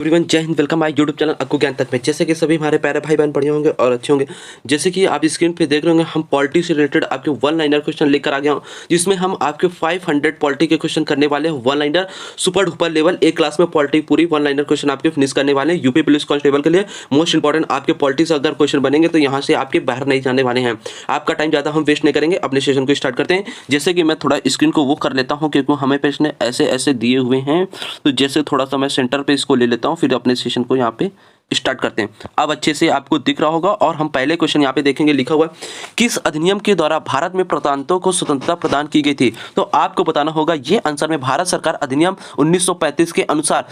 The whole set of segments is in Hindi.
एवरीवन, जय Hind. Welcome my YouTube channel Akku ज्ञान तक में। जैसे कि सभी हमारे प्यारे भाई बहन बढ़िया होंगे और अच्छे होंगे। जैसे कि आप स्क्रीन पे देख रहे होंगे, हम पॉलिटी से रिलेटेड आपके वन लाइनर क्वेश्चन लेकर आ गया हूं, जिसमें हम आपके 500 पॉलिटी के क्वेश्चन करने वाले हैं। One liner super duper level एक क्लास में पॉलिटी पूरी वन लाइनर क्वेश्चन आपके फिनिश करने वाले हैं। यूपी पुलिस कांस्टेबल के लिए मोस्ट इंपॉर्टेंट आपके पॉलिटी से अगर क्वेश्चन बनेंगे तो यहाँ से आपके बाहर नहीं जाने वाले हैं। आपका टाइम ज़्यादा हम वेस्ट नहीं करेंगे, अपने सेशन को स्टार्ट करते हैं। जैसे कि मैं थोड़ा स्क्रीन को वो कर लेता हूँ, क्योंकि हमें प्रश्न ऐसे ऐसे दिए हुए हैं, तो जैसे थोड़ा सा मैं सेंटर पे इसको ले लेता हूँ, फिर अपने सेशन को यहाँ पे स्टार्ट करते हैं। अब अच्छे से आपको दिख रहा होगा और हम पहले क्वेश्चन यहाँ पे देखेंगे। लिखा हुआ है, किस अधिनियम के द्वारा भारत में प्रांतों को स्वतंत्रता प्रदान की गई थी? तो आपको बताना होगा ये आंसर में भारत सरकार अधिनियम 1935 के अनुसार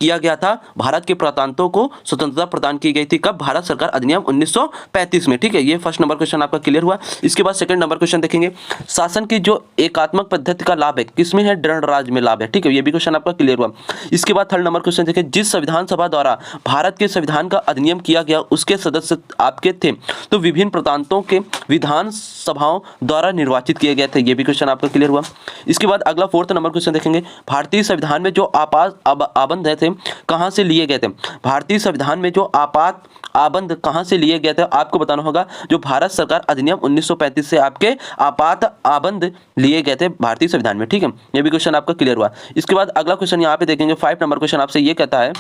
किया गया था। भारत के प्रांतों को स्वतंत्रता प्रदान की गई थी कब? भारत सरकार अधिनियम 1935 में। ठीक है, ये फर्स्ट नंबर क्वेश्चन आपका क्लियर हुआ। इसके बाद सेकंड नंबर क्वेश्चन देखेंगे, शासन की जो एकात्मक पद्धति का लाभ है किसमें है? दृढ़ राज्य में लाभ है। ठीक है, ये भी क्वेश्चन आपका क्लियर हुआ। इसके बाद थर्ड नंबर क्वेश्चन देखें, जिस संविधान सभा द्वारा भारत के संविधान का अधिनियम किया गया उसके सदस्य आपके थे, तो विभिन्न प्रांतों के विधान सभाओं द्वारा निर्वाचित किए गए थे। ये भी क्वेश्चन आपका क्लियर हुआ। इसके बाद अगला फोर्थ नंबर क्वेश्चन देखेंगे, भारतीय संविधान में जो आपात आबंध थे कहां से लिए गए थे? भारतीय संविधान में जो आपात आबंध कहां से लिए गए थे? आपको बताना होगा जो भारत सरकार अधिनियम 1935 से आपके आपात आबंध लिए गए थे भारतीय संविधान में। ठीक है, ये भी क्वेश्चन आपका क्लियर हुआ। इसके बाद अगला क्वेश्चन यहां पे देखेंगे, 5 नंबर क्वेश्चन आपसे ये कहता है,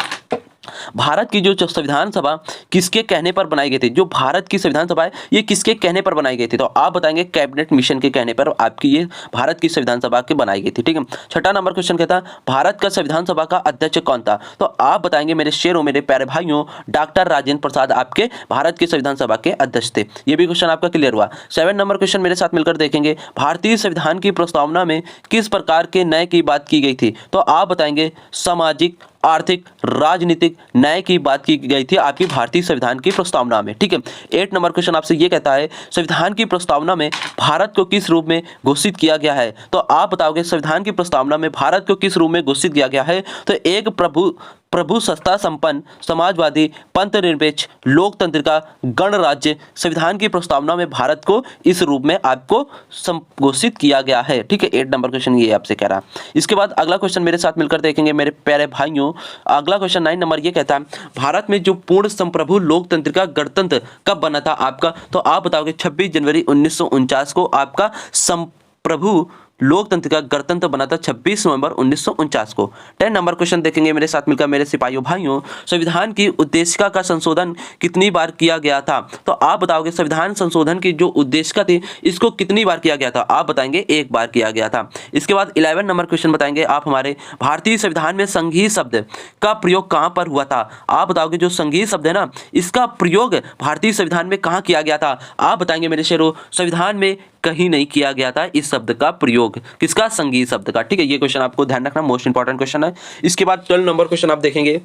भारत की जो संविधान सभा किसके कहने पर बनाई गई थी? जो भारत की संविधान सभा है ये किसके कहने पर बनाई गई थी? तो आप बताएंगे कैबिनेट मिशन के कहने पर आपकी ये भारत की संविधान सभा के बनाई गई थी। ठीक है, छठा नंबर क्वेश्चन कहता है, भारत का संविधान सभा का अध्यक्ष कौन था? तो आप बताएंगे मेरे शेरों, मेरे प्यारे भाइयों, डॉक्टर राजेंद्र प्रसाद आपके भारत की संविधान सभा के अध्यक्ष थे। ये भी क्वेश्चन आपका क्लियर हुआ। 7 नंबर क्वेश्चन मेरे साथ मिलकर देखेंगे, भारतीय संविधान की प्रस्तावना में किस प्रकार के न्याय की बात की गई थी? तो आप बताएंगे सामाजिक, आर्थिक, राजनीतिक न्याय की बात की गई थी आपकी भारतीय संविधान की प्रस्तावना में। ठीक है, 8 नंबर क्वेश्चन आपसे ये कहता है, संविधान की प्रस्तावना में भारत को किस रूप में घोषित किया गया है? तो आप बताओगे संविधान की प्रस्तावना में भारत को किस रूप में घोषित किया गया है? तो एक प्रभु सत्ता संपन्न, समाजवादी, पंथ निरपेक्ष, लोकतंत्र का गणराज्य संविधान की प्रस्तावना में भारत को इस रूप में आपको घोषित किया गया है। ठीक है, 8 नंबर क्वेश्चन ये आपसे कह रहा है। इसके बाद अगला क्वेश्चन मेरे साथ मिलकर देखेंगे मेरे प्यारे भाइयों। अगला क्वेश्चन 9 नंबर ये कहता है, भारत में जो पूर्ण संप्रभु लोकतंत्र का गणतंत्र कब बना था आपका? तो आप बताओगे 26 जनवरी 1949 को आपका संप्रभु लोकतंत्र का गणतंत्र बना था 26 नवंबर 1949 को। 10 नंबर क्वेश्चन देखेंगे मेरे साथ मिलकर मेरे सिपाहियों भाइयों, संविधान की उद्देशिका का संशोधन कितनी बार किया गया था? तो आप बताओगे संविधान संशोधन की जो उद्देशिका थी इसको कितनी बार किया गया था? आप बताएंगे 1 बार किया गया था। इसके बाद 11 नंबर क्वेश्चन बताएंगे आप हमारे, भारतीय संविधान में संघीय शब्द का प्रयोग कहां पर हुआ था? आप बताओगे जो संघीय शब्द है ना, इसका प्रयोग भारतीय संविधान में कहां किया गया था? आप बताएंगे मेरे शेरों, संविधान में कहीं नहीं किया गया था इस शब्द का प्रयोग। किसका? संघीय शब्द का। ठीक है, ये क्वेश्चन आपको ध्यान रखना, मोस्ट इंपॉर्टेंट क्वेश्चन है। इसके बाद 12 नंबर क्वेश्चन आप देखेंगे,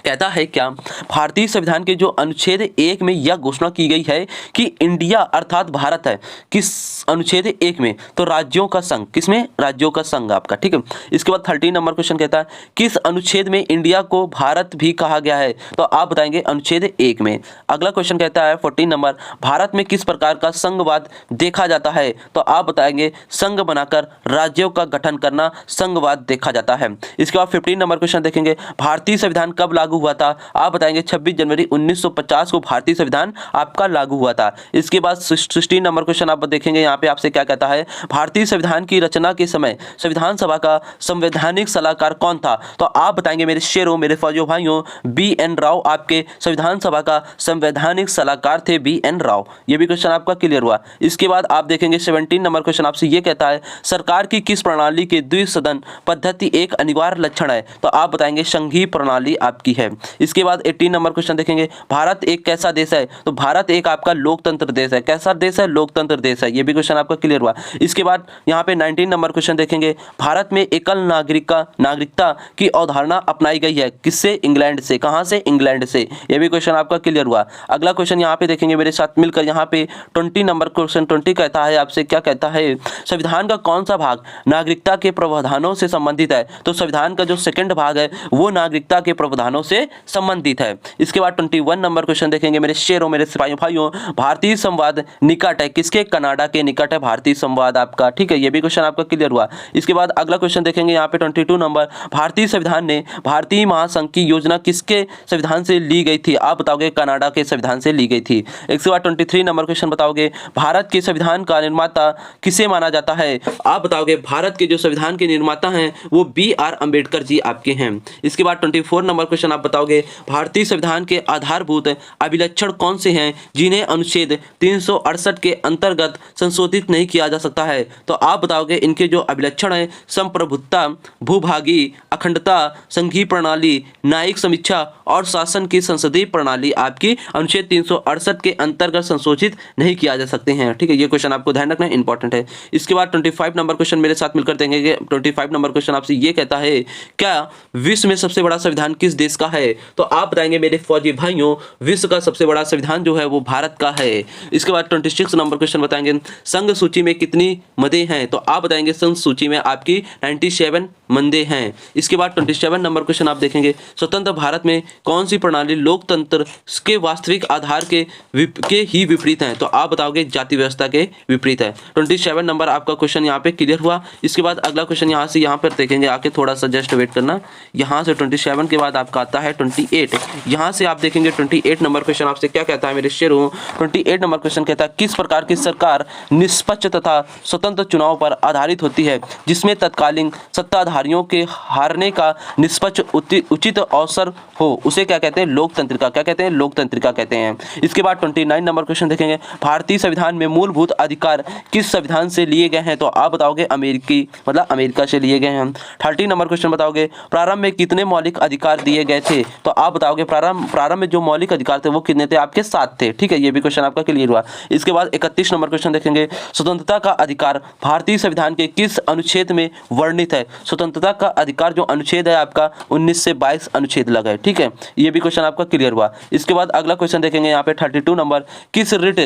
कहता है क्या भारतीय संविधान के जो अनुच्छेद 1 में यह घोषणा की गई है कि इंडिया अर्थात भारत है किस अनुच्छेद 1 में? तो राज्यों का संघ। किसमें? राज्यों का संघ आपका। ठीक है, इसके बाद 13 नंबर क्वेश्चन कहता है, किस अनुच्छेद में इंडिया को भारत भी कहा गया है? तो आप बताएंगे अनुच्छेद 1 में। अगला क्वेश्चन कहता है 14 नंबर, भारत में किस प्रकार का संघवाद देखा जाता है? तो आप बताएंगे संघ बनाकर राज्यों का गठन करना संघवाद देखा जाता है। इसके बाद 15 नंबर क्वेश्चन देखेंगे, भारतीय संविधान कब लागू हुआ था? आप बताएंगे 26 जनवरी 1950 को भारतीय संविधान आपका लागू हुआ था। इसके बाद 16 नंबर क्वेश्चन आप देखेंगे, यहाँ पे आपसे क्या कहता है, भारतीय संविधान की रचना के समय संविधान सभा का संवैधानिक सलाहकार कौन था? तो आप बताएंगे मेरे शेरों, मेरे फौजियों भाइयों, BN राव आपके संविधान सभा का संवैधानिक सलाहकार थे, BN राव। ये भी क्वेश्चन आपका क्लियर हुआ। इसके बाद आप देखेंगे 17 नंबर क्वेश्चन आपसे ये कहता है, सरकार की किस प्रणाली के द्विसदन पद्धति एक अनिवार्य लक्षण है? तो आप बताएंगे संघीय प्रणाली आपकी है। इसके बाद 18 नंबर क्वेश्चन देखेंगे, भारत एक कैसा देश है? तो भारत एक आपका लोकतंत्र देश है। कैसा देश है? लोकतंत्र देश है। ये भी क्वेश्चन आपका क्लियर हुआ। इसके बाद यहाँ पे 19 नंबर क्वेश्चन देखेंगे, भारत में एकल नागरिकता की अवधारणा अपनाई गई है किससे? इंग्लैंड से। कहां से? इंग्लैंड से। ये भी क्वेश्चन आपका क्लियर हुआ। अगला क्वेश्चन यहाँ पे देखेंगे मेरे साथ मिलकर, यहाँ पे 20 नंबर क्वेश्चन 20 कहता है आपसे, क्या कहता है, संविधान का कौन सा भाग नागरिकता के प्रावधानों से संबंधित है? तो संविधान का जो सेकंड भाग है वो नागरिकता के प्रावधानों से संबंधित है। इसके बाद 21 नंबर क्वेश्चन देखेंगे मेरे शेरों, मेरे सिपाहियों भाइयों, भारतीय संवाद निकट है किसके? कनाडा के निकट है भारतीय संवाद आपका, ठीक है, ये भी क्वेश्चन आपका क्लियर हुआ। इसके बाद अगला क्वेश्चन देखेंगे यहाँ पे 22 नंबर, भारतीय संविधान ने भारतीय महासंघ की योजना किसके संविधान से ली गई थी? आप बताओगे कनाडा के संविधान से ली गई थी। इसके बाद 23 नंबर क्वेश्चन बताओगे, भारत के संविधान का निर्माता किसे माना जाता है? आप बताओगे भारत के जो संविधान के निर्माता हैं वो BR अम्बेडकर जी आपके हैं। इसके बाद 24 नंबर क्वेश्चन आप बताओगे, भारतीय संविधान के आधारभूत अभिलक्षण कौन से हैं जिन्हें अनुच्छेद 368 के अंतर्गत संशोधित नहीं किया जा सकता है? तो आप बताओगे इनके जो अभिलक्षण है, संप्रभुता, भूभागी, अखंडता, संघीय प्रणाली, न्यायिक समीक्षा और शासन की संसदीय प्रणाली आपकी अनुच्छेद 368 के अंतर्गत संशोधित नहीं किया जा सकते हैं, ठीक है, ये क्वेश्चन आपको ध्यान रखना इंपॉर्टेंट है। इसके बाद 25 नंबर क्वेश्चन मेरे साथ मिलकर देंगे कि 25 नंबर क्वेश्चन आपसे ये कहता है, क्या विश्व में सबसे बड़ा संविधान किस देश का है? तो आप बताएंगे मेरे फौजी भाइयों, विश्व का सबसे बड़ा संविधान जो है वो भारत का है। इसके बाद 26 नंबर क्वेश्चन बताएंगे, संघ सूची में कितनी मदें हैं? तो आप बताएंगे संघ सूची में आपकी 97 मंदे हैं। इसके बाद 27 नंबर क्वेश्चन आप देखेंगे, स्वतंत्र भारत में कौन सी प्रणाली लोकतंत्र के वास्तविक आधार के ही विपरीत है? तो आप बताओगे जाति व्यवस्था के विपरीत है। 27 नंबर आपका क्वेश्चन यहाँ पे क्लियर हुआ। इसके बाद अगला क्वेश्चन यहाँ से यहाँ पर देखेंगे, आके थोड़ा सा जस्ट वेट करना। यहाँ से 27 के बाद आपका आता है 28। यहाँ से आप देखेंगे 28 नंबर क्वेश्चन आपसे क्या कहता है मेरे शेरों? 28 नंबर क्वेश्चन कहता है, किस प्रकार की सरकार निष्पक्ष तथा स्वतंत्र चुनाव पर आधारित होती है जिसमें तत्कालीन सत्ताधारियों के हारने का निष्पक्ष उचित अवसर हो, उसे क्या कहते हैं? लोकतंत्रिका। क्या कहते हैं? लोकतंत्रिका कहते हैं। इसके बाद 29 नंबर क्वेश्चन देखेंगे, भारतीय संविधान में मूलभूत अधिकार किस संविधान से लिए गए हैं? तो आप बताओगे अमेरिकी, मतलब अमेरिका से लिए गए हैं। 30 नंबर क्वेश्चन बताओगे, प्रारंभ में कितने मौलिक अधिकार दिए गए थे? तो आप बताओगे प्रारंभ में जो मौलिक अधिकार थे वो कितने थे? आपके 7 थे, ठीक है, ये भी क्वेश्चन आपका क्लियर हुआ। इसके बाद 31 नंबर क्वेश्चन देखेंगे, स्वतंत्रता का अधिकार भारतीय संविधान के किस अनुच्छेद में वर्णित है? स्वतंत्रता का अधिकार जो अनुच्छेद है आपका 19 से 22 अनुच्छेद लगा है, ठीक है, ये भी क्वेश्चन आपका क्लियर हुआ। इसके बाद अगला क्वेश्चन देखेंगे यहाँ पे 32 नंबर, किस रिट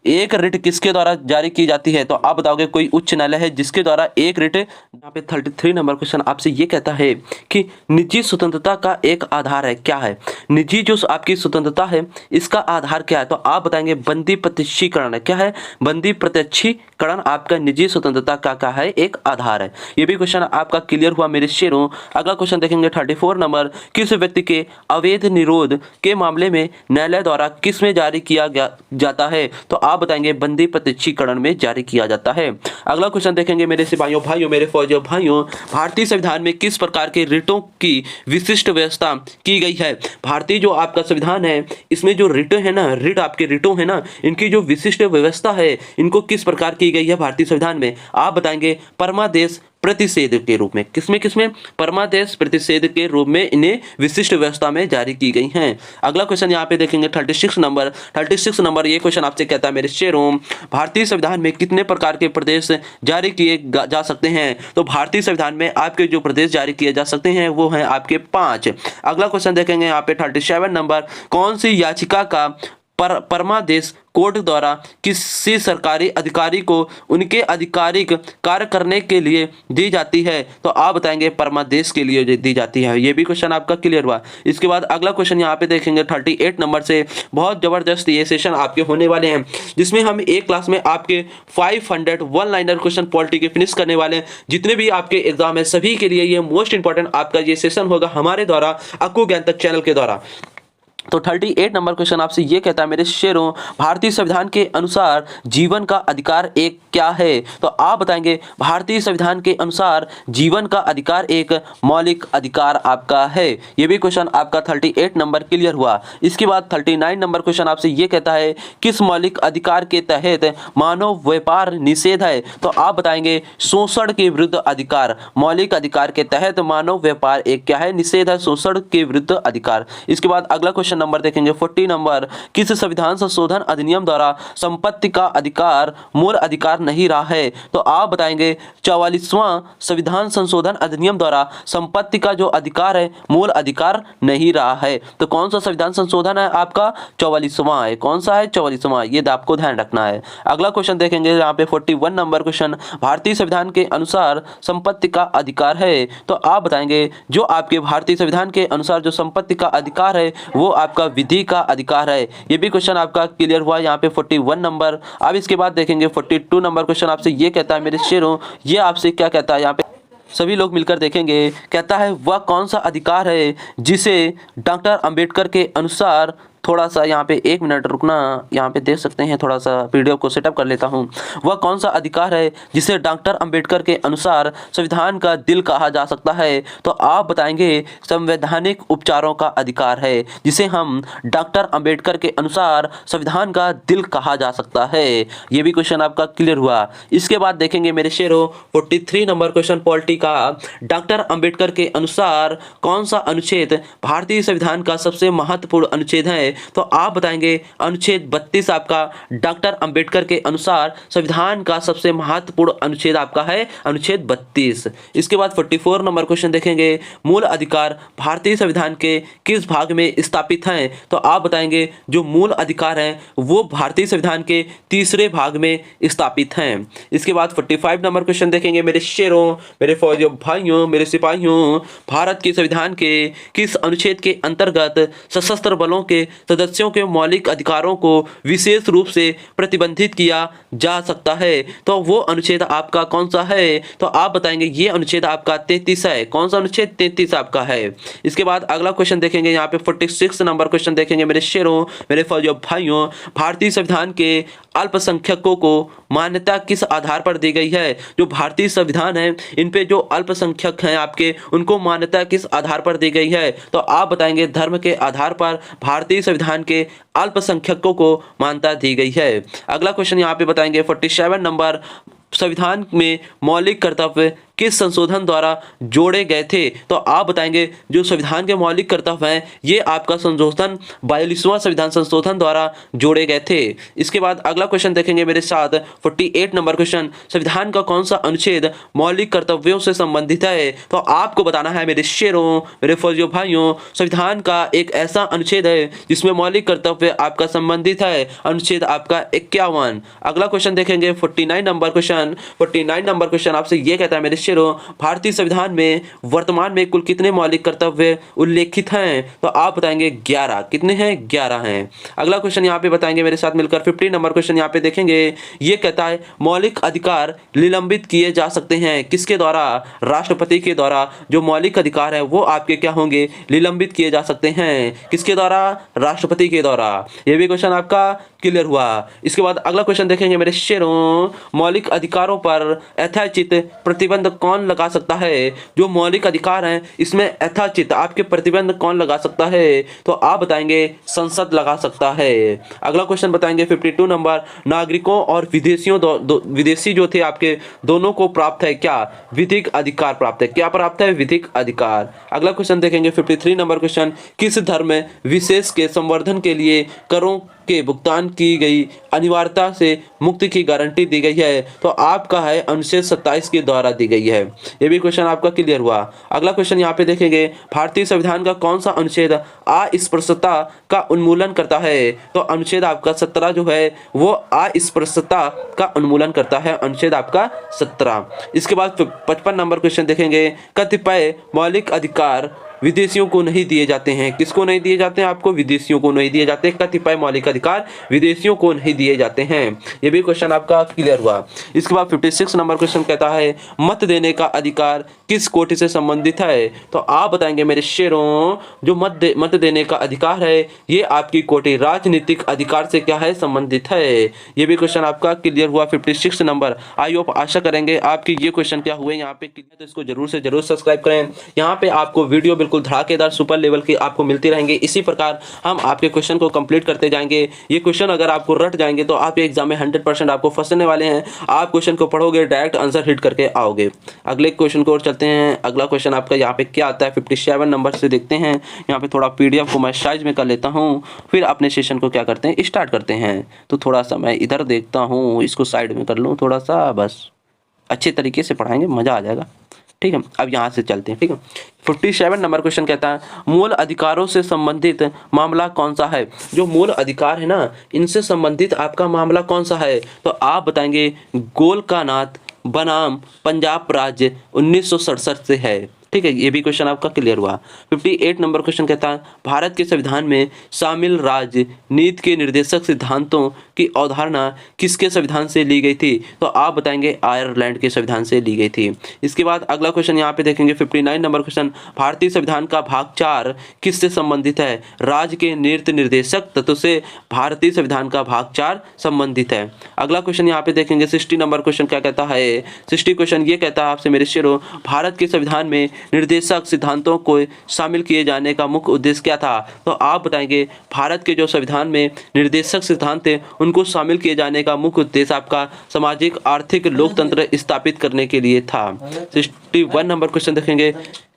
एक रिट किसके द्वारा जारी की जाती है? तो आप बताओगे कोई उच्च न्यायालय है जिसके द्वारा एक रिट। यहाँ पे 33 नंबर क्वेश्चन आपसे ये कहता है कि निजी स्वतंत्रता का एक आधार है, क्या है? निजी जो आपकी स्वतंत्रता है इसका आधार क्या है? तो आप बताएंगे बंदी प्रत्यक्षीकरण है। क्या है? बंदी प्रत्यक्षीकरण आपका निजी स्वतंत्रता का है एक आधार है। ये भी क्वेश्चन आपका क्लियर हुआ मेरे शेरों। अगला क्वेश्चन देखेंगे 34 नंबर, किस व्यक्ति के अवैध निरोध के मामले में न्यायालय द्वारा किस में जारी किया जाता है? तो आप बताएंगे बंदी प्रत्यक्षीकरण में जारी किया जाता है। अगला क्वेश्चन देखेंगे मेरे सिपाहियों भाइयों, मेरे फौजियों भाइयों, भारतीय संविधान में किस प्रकार के रिटों की विशिष्ट व्यवस्था की गई है? भारतीय जो आपका संविधान है इसमें जो रिट है ना, रिटों है ना, इनकी जो विशिष्ट व्यवस्था है इनको किस प्रकार की गई है भारतीय संविधान में? आप बताएंगे परमादेश प्रतिषेध के रूप में। किसमें? परमादेश प्रतिषेध के रूप में इन्हें विशिष्ट व्यवस्था में जारी की गई हैं। अगला क्वेश्चन यहाँ पे देखेंगे 36 नंबर ये क्वेश्चन आपसे कहता है मेरे शेरों, भारतीय संविधान में कितने प्रकार के प्रदेश जारी किए जा सकते हैं? तो भारतीय संविधान में आपके जो प्रदेश जारी किए जा सकते हैं वो हैं आपके 5। अगला क्वेश्चन देखेंगे यहाँ पे 37 नंबर, कौन सी याचिका का परमादेश कोर्ट द्वारा किसी सरकारी अधिकारी को उनके आधिकारिक कार्य करने के लिए दी जाती है? तो आप बताएंगे परमादेश के लिए दी जाती है। ये भी क्वेश्चन आपका क्लियर हुआ। इसके बाद अगला क्वेश्चन यहाँ पे देखेंगे 38 नंबर से। बहुत जबरदस्त ये सेशन आपके होने वाले हैं जिसमें हम एक क्लास में आपके 500 वन लाइनर क्वेश्चन पॉलिटी के फिनिश करने वाले हैं। जितने भी आपके एग्जाम है सभी के लिए ये मोस्ट इंपॉर्टेंट आपका ये सेशन होगा हमारे द्वारा, अक्कू ज्ञान तक चैनल के द्वारा। तो 38 नंबर क्वेश्चन आपसे ये कहता है मेरे शेरों, भारतीय संविधान के अनुसार जीवन का अधिकार एक क्या है? तो आप बताएंगे भारतीय संविधान के अनुसार जीवन का अधिकार एक मौलिक अधिकार आपका है। ये भी क्वेश्चन आपका 38 नंबर क्लियर हुआ। इसके बाद 39 नंबर क्वेश्चन आपसे ये कहता है किस मौलिक अधिकार के तहत मानव व्यापार निषेध है? तो आप बताएंगे शोषण के विरुद्ध अधिकार। मौलिक अधिकार के तहत मानव व्यापार एक क्या है? निषेध है, शोषण के विरुद्ध अधिकार। इसके बाद अगला क्वेश्चन नंबर देखेंगे 40 नंबर, किस संविधान संशोधन अधिनियम द्वारा संपत्ति का अधिकार मूल अधिकार नहीं रहा है? तो आप बताएंगे 44वां संविधान संशोधन अधिनियम द्वारा संपत्ति का जो अधिकार है मूल अधिकार नहीं रहा है। तो कौन सा संविधान संशोधन है आपका? 44वां है। कौन सा है? 44वां। ये आपको ध्यान रखना है। अगला क्वेश्चन देखेंगे यहाँ पे 41 नंबर क्वेश्चन, भारतीय संविधान के अनुसार संपत्ति का अधिकार है। तो आप बताएंगे जो आपके भारतीय संविधान के अनुसार जो संपत्ति का अधिकार है वो आपका विधि का अधिकार है। ये भी क्वेश्चन आपका क्लियर हुआ यहाँ पे 41 नंबर। अब इसके बाद देखेंगे 42 नंबर क्वेश्चन आपसे ये कहता है मेरे शेरों, ये आपसे क्या कहता है यहाँ पे सभी लोग मिलकर देखेंगे। कहता है वह कौन सा अधिकार है जिसे डॉक्टर अंबेडकर के अनुसार, थोड़ा सा यहाँ पे 1 मिनट रुकना, यहाँ पे देख सकते हैं, थोड़ा सा वीडियो को सेटअप कर लेता हूँ। वह कौन सा अधिकार है जिसे डॉक्टर अंबेडकर के अनुसार संविधान का दिल कहा जा सकता है? तो आप बताएंगे संवैधानिक उपचारों का अधिकार है, जिसे हम डॉक्टर अंबेडकर के अनुसार संविधान का दिल कहा जा सकता है। ये भी क्वेश्चन आपका क्लियर हुआ। इसके बाद देखेंगे मेरे शेरों 43 नंबर क्वेश्चन पॉलिटी का, डॉक्टर अंबेडकर के अनुसार कौन सा अनुच्छेद भारतीय संविधान का सबसे महत्वपूर्ण अनुच्छेद है? तो आप बताएंगे अनुच्छेद 32 आपका डॉक्टर अंबेडकर के अनुसार संविधान का सबसे महत्वपूर्ण अनुच्छेद आपका है अनुच्छेद 32। इसके बाद 44 नंबर क्वेश्चन देखेंगे, मूल अधिकार भारतीय संविधान के किस भाग में स्थापित हैं? तो आप बताएंगे जो मूल अधिकार हैं वो भारतीय संविधान के तीसरे भाग में स्थापित हैं। इसके बाद 45 नंबर क्वेश्चन देखेंगे मेरे शेरों, मेरे फौजियों भाइयों, मेरे सिपाहियों, भारत के संविधान के किस अनुच्छेद के अंतर्गत सशस्त्र बलों के सदस्यों के मौलिक अधिकारों को विशेष रूप से प्रतिबंधित किया जा सकता है? तो वो अनुच्छेद आपका कौन सा है? तो आप बताएंगे ये अनुच्छेद आपका 33 है। कौन सा अनुच्छेद? 33 आपका है। इसके बाद अगला क्वेश्चन देखेंगे यहाँ पे 46 नंबर क्वेश्चन देखेंगे मेरे शेरों, मेरे फौजियों भाइयों, भारतीय संविधान के अल्पसंख्यकों को मान्यता किस आधार पर दी गई है? जो भारतीय संविधान है इन पे जो अल्पसंख्यक हैं आपके, उनको मान्यता किस आधार पर दी गई है? तो आप बताएंगे धर्म के आधार पर भारतीय संविधान के अल्पसंख्यकों को मान्यता दी गई है। अगला क्वेश्चन यहाँ पे बताएंगे 47 नंबर, संविधान में मौलिक कर्तव्य किस संशोधन द्वारा जोड़े गए थे? तो आप बताएंगे जो संविधान के मौलिक कर्तव्य हैं ये आपका संशोधन 42वां संविधान संशोधन द्वारा जोड़े गए थे। इसके बाद अगला क्वेश्चन देखेंगे मेरे साथ 48 नंबर क्वेश्चन, संविधान का कौन सा अनुच्छेद मौलिक कर्तव्यों से संबंधित है? तो आपको बताना है मेरे शेरों, मेरे फौजियों भाइयों, संविधान का एक ऐसा अनुच्छेद है जिसमें मौलिक कर्तव्य आपका संबंधित है, अनुच्छेद आपका 51। अगला क्वेश्चन देखेंगे 49 नंबर क्वेश्चन। 49 नंबर क्वेश्चन आपसे ये कहता है मेरे भारतीय संविधान में वर्तमान में कुल कितने मौलिक कर्तव्य उल्लेखित हैं? तो आप बताएंगे 11। कितने हैं? 11 हैं। अगला क्वेश्चन यहाँ पे बताएंगे मेरे साथ मिलकर 50 नंबर क्वेश्चन यहाँ पे देखेंगे। ये कहता है मौलिक अधिकार निलंबित किए जा सकते हैं किसके द्वारा? राष्ट्रपति के द्वारा। जो मौलिक अधिकार है वो आपके क्या होंगे? निलंबित किए जा सकते हैं किसके द्वारा? राष्ट्रपति के द्वारा। ये भी क्वेश्चन आपका क्लियर हुआ। इसके बाद अगला क्वेश्चन देखेंगे मेरे शेरों, मौलिक अधिकारों पर यथाचित प्रतिबंध कौन लगा सकता है? जो मौलिक अधिकार हैं इसमें यथाचित आपके प्रतिबंध कौन लगा सकता है? तो आप बताएंगे संसद लगा सकता है। अगला क्वेश्चन बताएंगे 52 नंबर, नागरिकों और विदेशियों विदेशी जो थे आपके दोनों को प्राप्त है क्या? विधिक अधिकार प्राप्त है। क्या प्राप्त है? विधिक अधिकार। अगला क्वेश्चन देखेंगे 53 नंबर क्वेश्चन, किस धर्म विशेष के संवर्धन के लिए करों के भुगतान की गई अनिवार्यता से मुक्ति की गारंटी दी गई है? तो आपका है अनुच्छेद 27 के द्वारा दी गई है। ये भी क्वेश्चन आपका क्लियर हुआ। अगला क्वेश्चन यहाँ पे देखेंगे, भारतीय संविधान का कौन सा अनुच्छेद अस्पृश्यता का उन्मूलन करता है? तो अनुच्छेद आपका 17 जो है वो अस्पृश्यता का उन्मूलन करता है, अनुच्छेद आपका 17। इसके बाद 55 नंबर क्वेश्चन देखेंगे, कतिपय मौलिक अधिकार विदेशियों को नहीं दिए जाते हैं। किसको नहीं दिए जाते हैं? आपको विदेशियों को नहीं दिए जाते। कतिपय मौलिक अधिकार विदेशियों को नहीं दिए जाते हैं। ये भी क्वेश्चन आपका क्लियर हुआ। इसके बाद 56 नंबर क्वेश्चन कहता है मत देने का अधिकार किस कोटि से संबंधित है? तो आप बताएंगे मेरे शेरों, जो मत देने का अधिकार है ये आपकी कोटि राजनीतिक अधिकार से क्या है? संबंधित है। ये भी क्वेश्चन आपका क्लियर हुआ 56 नंबर। आई होप आशा करेंगे आपकी ये क्वेश्चन क्या हुए यहाँ पे, तो इसको जरूर से जरूर सब्सक्राइब करें। यहाँ पे आपको वीडियो बिल्कुल धड़ाकेदार सुपर लेवल की आपको मिलती रहेंगी। इसी प्रकार हम आपके क्वेश्चन को कंप्लीट करते जाएंगे। ये क्वेश्चन अगर आपको रट जाएंगे तो आपके एग्जाम में 100% आपको फंसने वाले हैं। आप क्वेश्चन को पढ़ोगे, डायरेक्ट आंसर हिट करके आओगे। अगले क्वेश्चन को और चलते हैं। अगला क्वेश्चन आपका यहाँ पे क्या आता है, 57 नंबर से देखते हैं। यहाँ पे थोड़ा PDF को मैं साइज में कर लेता हूँ, फिर अपने सेशन को क्या करते हैं, स्टार्ट करते हैं। तो थोड़ा सा मैं इधर देखता हूँ, इसको साइड में कर लूँ थोड़ा सा, बस अच्छे तरीके से पढ़ाएंगे, मज़ा आ जाएगा। ठीक है, अब यहाँ से चलते हैं। ठीक है, 57 नंबर क्वेश्चन कहता है मूल अधिकारों से संबंधित मामला कौन सा है। जो मूल अधिकार है ना, इनसे संबंधित आपका मामला कौन सा है, तो आप बताएंगे गोलकानाथ बनाम पंजाब राज्य 1967 से है। ठीक है, ये भी क्वेश्चन आपका क्लियर हुआ। 58 नंबर क्वेश्चन कहता है भारत के संविधान में शामिल राज्य नीति के निर्देशक सिद्धांतों की अवधारणा किसके संविधान से ली गई थी, तो आप बताएंगे आयरलैंड के संविधान से ली गई थी। इसके बाद अगला क्वेश्चन यहाँ पे देखेंगे 59 नंबर क्वेश्चन, भारतीय संविधान का भाग 4 किससे संबंधित है। राज्य के नीति निर्देशक तत्व से भारतीय संविधान का भाग 4 संबंधित है। अगला क्वेश्चन यहाँ पे देखेंगे 60 नंबर क्वेश्चन क्या कहता है। 60 क्वेश्चन ये कहता है आपसे मेरे शेरों, भारत के संविधान में निर्देशक सिद्धांतों को शामिल किए जाने का मुख्य उद्देश्य क्या था, तो आप बताएंगे भारत के जो संविधान में निर्देशक सिद्धांत थे उनको शामिल किए जाने का मुख्य उद्देश्य आपका सामाजिक आर्थिक लोकतंत्र स्थापित करने के लिए था। 61 नंबर क्वेश्चन देखेंगे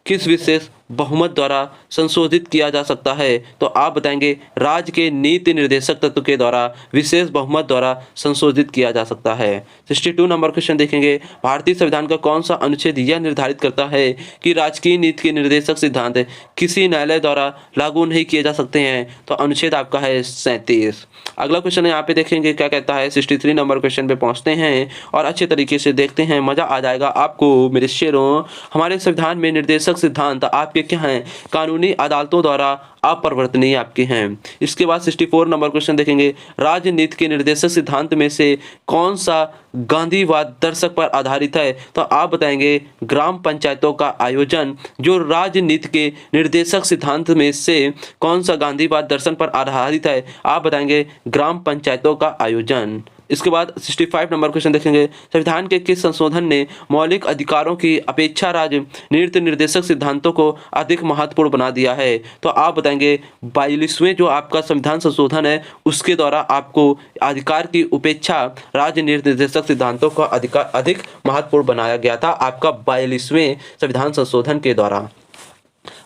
किस विशेष बहुमत द्वारा संशोधित किया जा सकता है, तो आप बताएंगे राज्य के नीति निर्देशक तत्व के द्वारा विशेष बहुमत द्वारा संशोधित किया जा सकता है। 62 नंबर क्वेश्चन देखेंगे भारतीय संविधान का कौन सा अनुच्छेद यह निर्धारित करता है कि राजकीय नीति के निर्देशक सिद्धांत किसी न्यायालय द्वारा लागू नहीं किए जा सकते हैं, तो अनुच्छेद आपका है 37। अगला क्वेश्चन यहाँ पे देखेंगे क्या कहता है। 63 नंबर क्वेश्चन पे पहुंचते हैं और अच्छे तरीके से देखते हैं, मजा आ जाएगा आपको मेरे शेरों। हमारे संविधान में निर्देशक सिद्धांत आपके क्या हैं, कानूनी अदालतों द्वारा अपरिवर्तनीय आपके हैं। इसके बाद 64 नंबर क्वेश्चन देखेंगे राजनीति के निर्देशक सिद्धांत में से कौन सा गांधीवाद दर्शक पर आधारित है, तो आप बताएंगे ग्राम पंचायतों का आयोजन। जो राजनीति के निर्देशक सिद्धांत में से कौन सा गांधीवाद दर्शन पर आधारित है, आप बताएंगे ग्राम पंचायतों का आयोजन। इसके बाद 65 नंबर क्वेश्चन देखेंगे संविधान के किस संशोधन ने मौलिक अधिकारों की अपेक्षा राजनीति निर्देशक सिद्धांतों को अधिक महत्वपूर्ण बना दिया है, तो आप बताएंगे 42वें जो आपका संविधान संशोधन है उसके द्वारा आपको अधिकार की उपेक्षा राजनीति निर्देशक सिद्धांतों का अधिकार अधिक महत्वपूर्ण बनाया गया था आपका 42वें संविधान संशोधन के द्वारा।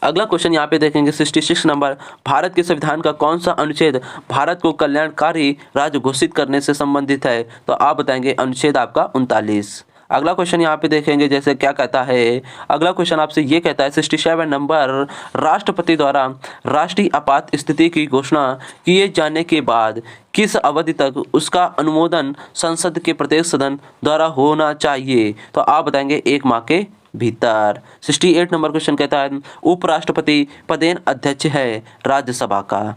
अगला क्वेश्चन यहाँ पे देखेंगे 66 नंबर, भारत के संविधान का कौन सा अनुच्छेद भारत को कल्याणकारी राज्य घोषित करने से संबंधित है, तो आप बताएंगे अनुच्छेद आपका 39। अगला क्वेश्चन यहाँ पे देखेंगे जैसे क्या कहता है। अगला क्वेश्चन आपसे ये कहता है 67 नंबर, राष्ट्रपति द्वारा राष्ट्रीय आपात स्थिति की घोषणा किए जाने के बाद किस अवधि तक उसका अनुमोदन संसद के प्रत्येक सदन द्वारा होना चाहिए, तो आप बताएंगे 1 माह के भीतर। 68 नंबर क्वेश्चन कहता है उपराष्ट्रपति पदेन अध्यक्ष है राज्यसभा का।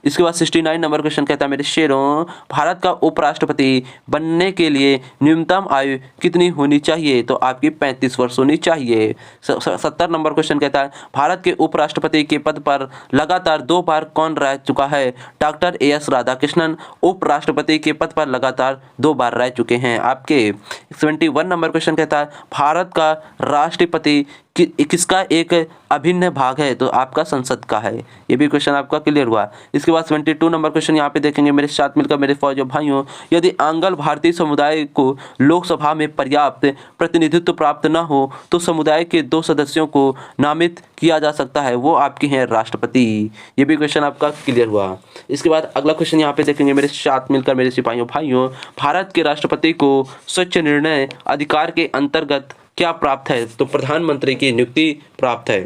इसके बाद 69 नंबर क्वेश्चन कहता है मेरे शेरों, भारत का उपराष्ट्रपति बनने के लिए न्यूनतम आयु कितनी होनी चाहिए, तो आपकी 35 वर्ष होनी चाहिए। 70 नंबर क्वेश्चन कहता है भारत के उपराष्ट्रपति के पद पर लगातार 2 बार कौन रह चुका है, डॉक्टर AS राधाकृष्णन उपराष्ट्रपति के पद पर लगातार 2 बार रह चुके हैं आपके। 71 नंबर क्वेश्चन कहता है भारत का राष्ट्रपति किसका एक अभिन्न भाग है, तो आपका संसद का है। ये भी क्वेश्चन आपका क्लियर हुआ। इसके बाद 72 नंबर क्वेश्चन यहाँ पे देखेंगे मेरे साथ मिलकर मेरे फौजियों भाइयों, यदि आंग्ल भारतीय समुदाय को लोकसभा में पर्याप्त प्रतिनिधित्व प्राप्त न हो तो समुदाय के 2 सदस्यों को नामित किया जा सकता है, वो आपके हैं राष्ट्रपति। ये भी क्वेश्चन आपका क्लियर हुआ। इसके बाद अगला क्वेश्चन यहाँ पे देखेंगे मेरे साथ मिलकर मेरे सिपाहियों भाइयों, भारत के राष्ट्रपति को स्वच्छ निर्णय अधिकार के अंतर्गत क्या प्राप्त है, तो प्रधानमंत्री की नियुक्ति प्राप्त है।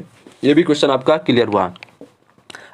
ये भी क्वेश्चन आपका क्लियर हुआ।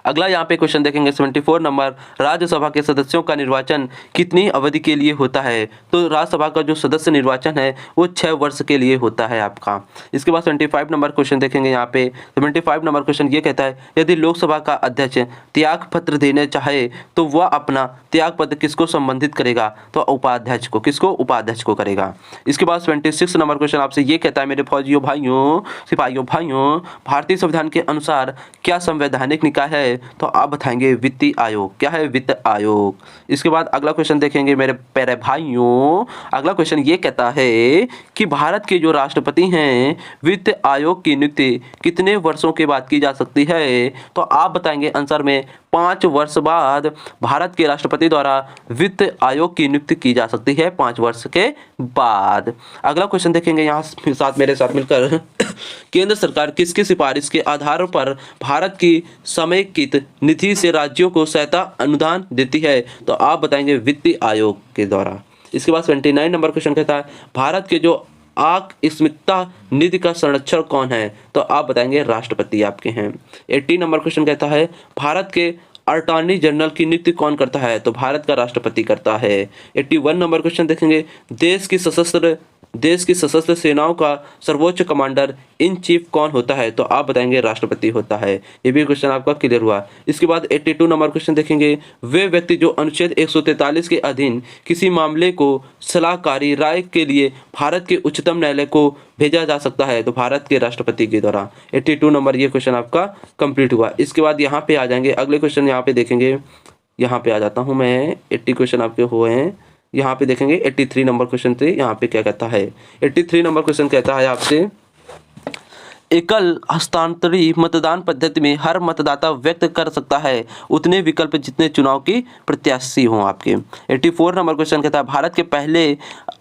अगला यहाँ पे क्वेश्चन देखेंगे 74 नंबर, राज्यसभा के सदस्यों का निर्वाचन कितनी अवधि के लिए होता है, तो राज्यसभा का जो सदस्य निर्वाचन है वो 6 वर्ष के लिए होता है आपका। इसके बाद 75 नंबर क्वेश्चन देखेंगे यहाँ पे 75 नंबर क्वेश्चन ये कहता है यदि लोकसभा का अध्यक्ष त्याग पत्र देने चाहे तो वह अपना त्याग पत्र किसको संबंधित करेगा, तो उपाध्यक्ष को। किसको? उपाध्यक्ष को करेगा। इसके बाद 26 नंबर क्वेश्चन आपसे ये कहता है मेरे फौजियों भाइयों सिपाहियों भाइयों, भारतीय संविधान के अनुसार क्या संवैधानिक निकाय है तो आप बताएंगे वित्तीय आयोग। क्या है? वित्त आयोग। इसके बाद अगला क्वेश्चन देखेंगे मेरे प्यारे भाइयों। अगला क्वेश्चन ये कहता है कि भारत के जो राष्ट्रपति हैं वित्त आयोग की नियुक्ति कितने वर्षों के बाद की जा सकती है? तो आप बताएंगे आंसर में 5 वर्ष बाद भारत के राष्ट्रपति द्वारा वित्त आयोग की नियुक्ति की जा सकती है, 5 वर्ष के बाद। अगला क्वेश्चन देखेंगे यहाँ मेरे साथ मिलकर केंद्र सरकार किसकी सिफारिश के आधार पर भारत की समेकित निधि से राज्यों को सहायता अनुदान देती है? तो आप बताएंगे वित्तीय आयोग के द्वारा। इसके बाद 29 नंबर क्वेश्चन कहता है भारत के जो आकस्मिकता निधि का संरक्षण कौन है? तो आप बताएंगे राष्ट्रपति आपके हैं। 80 नंबर क्वेश्चन कहता है भारत के अटॉर्नी जनरल की नियुक्ति कौन करता है? तो भारत का राष्ट्रपति करता है। 81 नंबर क्वेश्चन देखेंगे देश की सशस्त्र सेनाओं का सर्वोच्च कमांडर इन चीफ कौन होता है? तो आप बताएंगे राष्ट्रपति होता है। ये भी क्वेश्चन आपका क्लियर हुआ। इसके बाद 82 नंबर क्वेश्चन देखेंगे वे व्यक्ति जो अनुच्छेद 143 के अधीन किसी मामले को सलाहकारी राय के लिए भारत के उच्चतम न्यायालय को भेजा जा सकता है? तो भारत के राष्ट्रपति के द्वारा। 82 नंबर ये क्वेश्चन आपका कंप्लीट हुआ। इसके बाद यहाँ पे आ जाएंगे अगले क्वेश्चन, यहाँ पे देखेंगे, यहाँ पे आ जाता हूँ मैं। 80 क्वेश्चन आपके हुए हैं, यहाँ पे देखेंगे 83 नंबर क्वेश्चन थे। यहाँ पे क्या कहता है? 83 नंबर क्वेश्चन कहता है आपसे एकल हस्तांतरी मतदान पद्धति में हर मतदाता व्यक्त कर सकता है उतने विकल्प जितने चुनाव की प्रत्याशी हों आपके। 84 नंबर क्वेश्चन कहता है भारत के पहले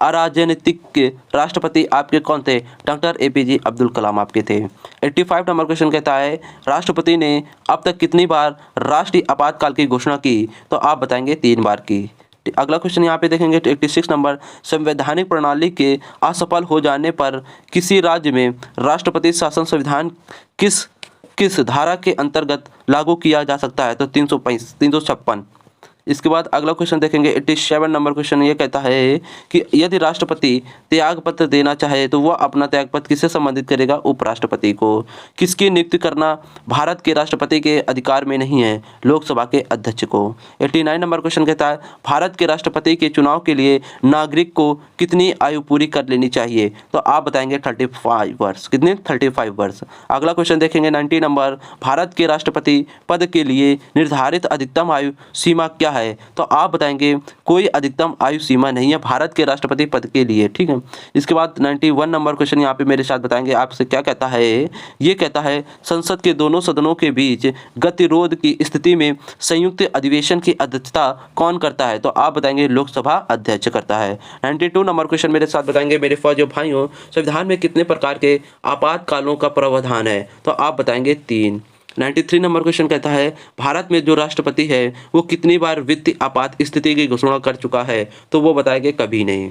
अराजनीतिक राष्ट्रपति आपके कौन थे? डॉक्टर APJ अब्दुल कलाम आपके थे। 85 नंबर क्वेश्चन कहता है राष्ट्रपति ने अब तक कितनी बार राष्ट्रीय आपातकाल की घोषणा की? तो आप बताएंगे 3 बार की। अगला क्वेश्चन यहाँ पे देखेंगे 86 नंबर संवैधानिक प्रणाली के असफल हो जाने पर किसी राज्य में राष्ट्रपति शासन संविधान किस धारा के अंतर्गत लागू किया जा सकता है? तो 356। इसके बाद अगला क्वेश्चन देखेंगे 87 नंबर क्वेश्चन ये कहता है कि यदि राष्ट्रपति त्यागपत्र देना चाहे तो वह अपना त्यागपत्र किससे संबंधित करेगा? उपराष्ट्रपति को। किसकी नियुक्ति करना भारत के राष्ट्रपति के अधिकार में नहीं है? लोकसभा के अध्यक्ष को। 89 नंबर क्वेश्चन कहता है भारत के राष्ट्रपति के चुनाव के लिए नागरिक को कितनी आयु पूरी कर लेनी चाहिए? तो आप बताएंगे 35 वर्ष। कितने? 35 वर्ष। अगला क्वेश्चन देखेंगे 90 नंबर भारत के राष्ट्रपति पद के लिए निर्धारित अधिकतम आयु सीमा क्या है? तो आप बताएंगे कोई अधिकतम आयु सीमा नहीं है भारत के राष्ट्रपति पद के लिए। ठीक है। इसके बाद 91 नंबर क्वेश्चन यहाँ पे मेरे साथ बताएंगे आपसे क्या कहता है? ये कहता है संसद के दोनों सदनों के बीच गतिरोध की स्थिति में संयुक्त अधिवेशन की अध्यक्षता कौन करता है? तो आप बताएंगे लोकसभा अध्यक्ष करता है। 92 नंबर क्वेश्चन मेरे साथ बताएंगे मेरे फौजी भाइयों संविधान में कितने प्रकार के आपातकालों का प्रावधान है? तो आप बताएंगे 3। 93 नंबर क्वेश्चन कहता है भारत में जो राष्ट्रपति है वो कितनी बार वित्तीय आपात स्थिति की घोषणा कर चुका है? तो वो बताएंगे कभी नहीं।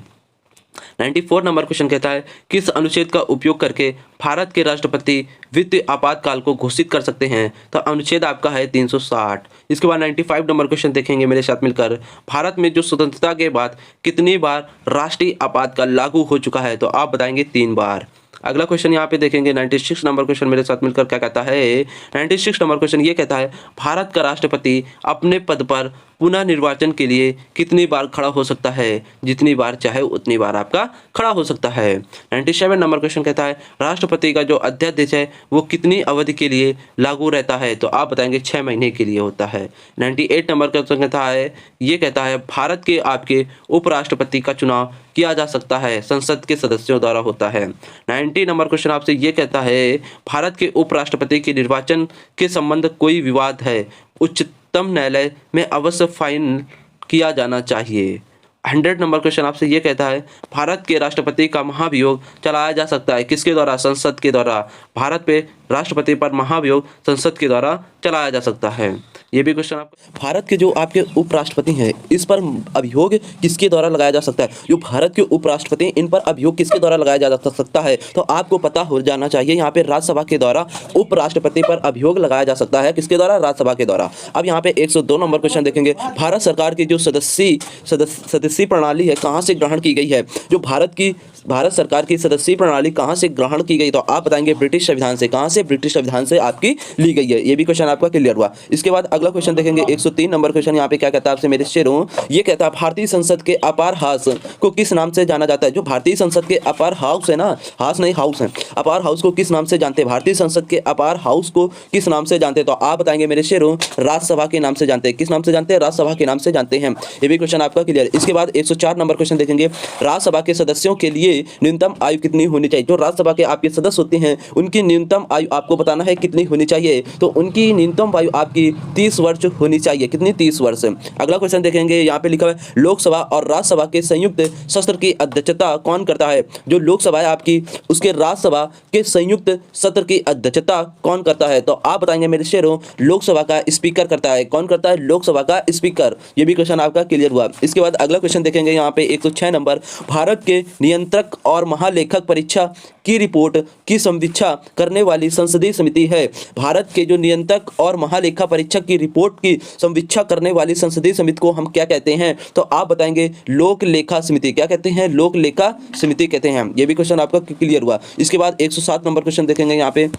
94 नंबर क्वेश्चन कहता है किस अनुच्छेद का उपयोग करके भारत के राष्ट्रपति वित्तीय आपातकाल को घोषित कर सकते हैं? तो अनुच्छेद आपका है 360। इसके बाद 95 नंबर क्वेश्चन देखेंगे मेरे साथ मिलकर भारत में जो स्वतंत्रता के बाद कितनी बार राष्ट्रीय आपातकाल लागू हो चुका है? तो आप बताएंगे 3 बार। अगला क्वेश्चन यहाँ पे देखेंगे 96 नंबर क्वेश्चन मेरे साथ मिलकर क्या कहता है? 96 नंबर क्वेश्चन ये कहता है भारत का राष्ट्रपति अपने पद पर पुनः निर्वाचन के लिए कितनी बार खड़ा हो सकता है? जितनी बार चाहे उतनी बार आपका खड़ा हो सकता है। 97 नंबर क्वेश्चन कहता है राष्ट्रपति का जो अध्यादेश है वो कितनी अवधि के लिए लागू रहता है? तो आप बताएंगे 6 महीने के लिए होता है। 98 नंबर क्वेश्चन कहता है ये कहता है भारत के आपके उपराष्ट्रपति का चुनाव किया जा सकता है संसद के सदस्यों द्वारा होता है। 90 नंबर क्वेश्चन आपसे ये कहता है भारत के उपराष्ट्रपति के निर्वाचन के संबंध कोई विवाद है उच्चतम न्यायालय में अवश्य फाइनल किया जाना चाहिए। 100 नंबर क्वेश्चन आपसे ये कहता है भारत के राष्ट्रपति का महाभियोग चलाया जा सकता है किसके द्वारा? संसद के द्वारा। भारत पे राष्ट्रपति पर महाभियोग संसद के द्वारा चलाया जा सकता है। ये भी क्वेश्चन आपको भारत के जो आपके उपराष्ट्रपति हैं इस पर अभियोग किसके द्वारा लगाया जा सकता है? जो भारत के उपराष्ट्रपति इन पर अभियोग किसके द्वारा लगाया जा सकता है? तो आपको पता हो जाना चाहिए यहाँ पे राज्यसभा के द्वारा उपराष्ट्रपति पर अभियोग लगाया जा सकता है। किसके द्वारा? राज्यसभा के द्वारा। अब यहाँ पे 102 नंबर क्वेश्चन देखेंगे भारत सरकार की जो सदस्यीय प्रणाली है कहाँ से ग्रहण की गई है? जो भारत सरकार की सदस्यीय प्रणाली कहाँ से ग्रहण की गई? तो आप बताएंगे ब्रिटिश संविधान से। कहाँ से? ब्रिटिश संविधान से आपकी ली गई है। ये भी क्वेश्चन आपका क्लियर हुआ। इसके बाद अगला क्वेश्चन देखेंगे 103 नंबर क्वेश्चन। यहाँ पे क्या कहता है आपसे मेरे शेरों, ये कहता है भारतीय संसद के अपार हाउस को किस नाम से जाना जाता है। जो भारतीय संसद के अपार हाउस है ना, हाउस नहीं हाउस है, अपार हाउस को किस नाम से जानते हैं। भारतीय संसद के अपार हाउस को किस नाम से जानते हैं, तो आप बताएंगे मेरे शेरों राज्यसभा के नाम से जानते हैं। किस नाम से जानते हैं, राज्यसभा के नाम से जानते हैं। ये भी क्वेश्चन आपका क्लियर। इसके बाद 104 नंबर क्वेश्चन देखेंगे, राज्यसभा के सदस्यों के लिए न्यूनतम आयु कितनी होनी चाहिए। जो राज्यसभा के आपके सदस्य होते हैं उनकी न्यूनतम आयु आपको बताना है कितनी होनी चाहिए, तो उनकी न्यूनतम आयु आपकी 30 वर्ष होनी चाहिए। कितनी, 30 वर्ष। अगला क्वेश्चन देखेंगे, यहाँ पे लिखा है लोकसभा और राज्यसभा के संयुक्त सत्र की अध्यक्षता कौन करता है। जो लोकसभा है आपकी, उसके राज्यसभा के संयुक्त सत्र की अध्यक्षता कौन करता है, तो आप बताएंगे मेरे शेरों लोकसभा का स्पीकर करता है। कौन करता है, लोकसभा का स्पीकर। ये भी क्वेश्चन आपका क्लियर हुआ। इसके बाद अगला क्वेश्चन देखेंगे, यहाँ पे 106 नंबर, भारत के नियंत्रक और महालेखक परीक्षा की रिपोर्ट की समीक्षा करने वाली संसदीय समिति है। भारत के जो नियंत्रक और महालेखा परीक्षक की रिपोर्ट की समीक्षा करने वाली संसदीय समिति को हम क्या कहते हैं, तो आप बताएंगे लोक लेखा समिति। क्या कहते हैं, लोक लेखा समिति कहते हैं। ये भी क्वेश्चन आपका क्लियर हुआ। इसके बाद 107 नंबर क्वेश्चन देखेंगे, यहाँ पे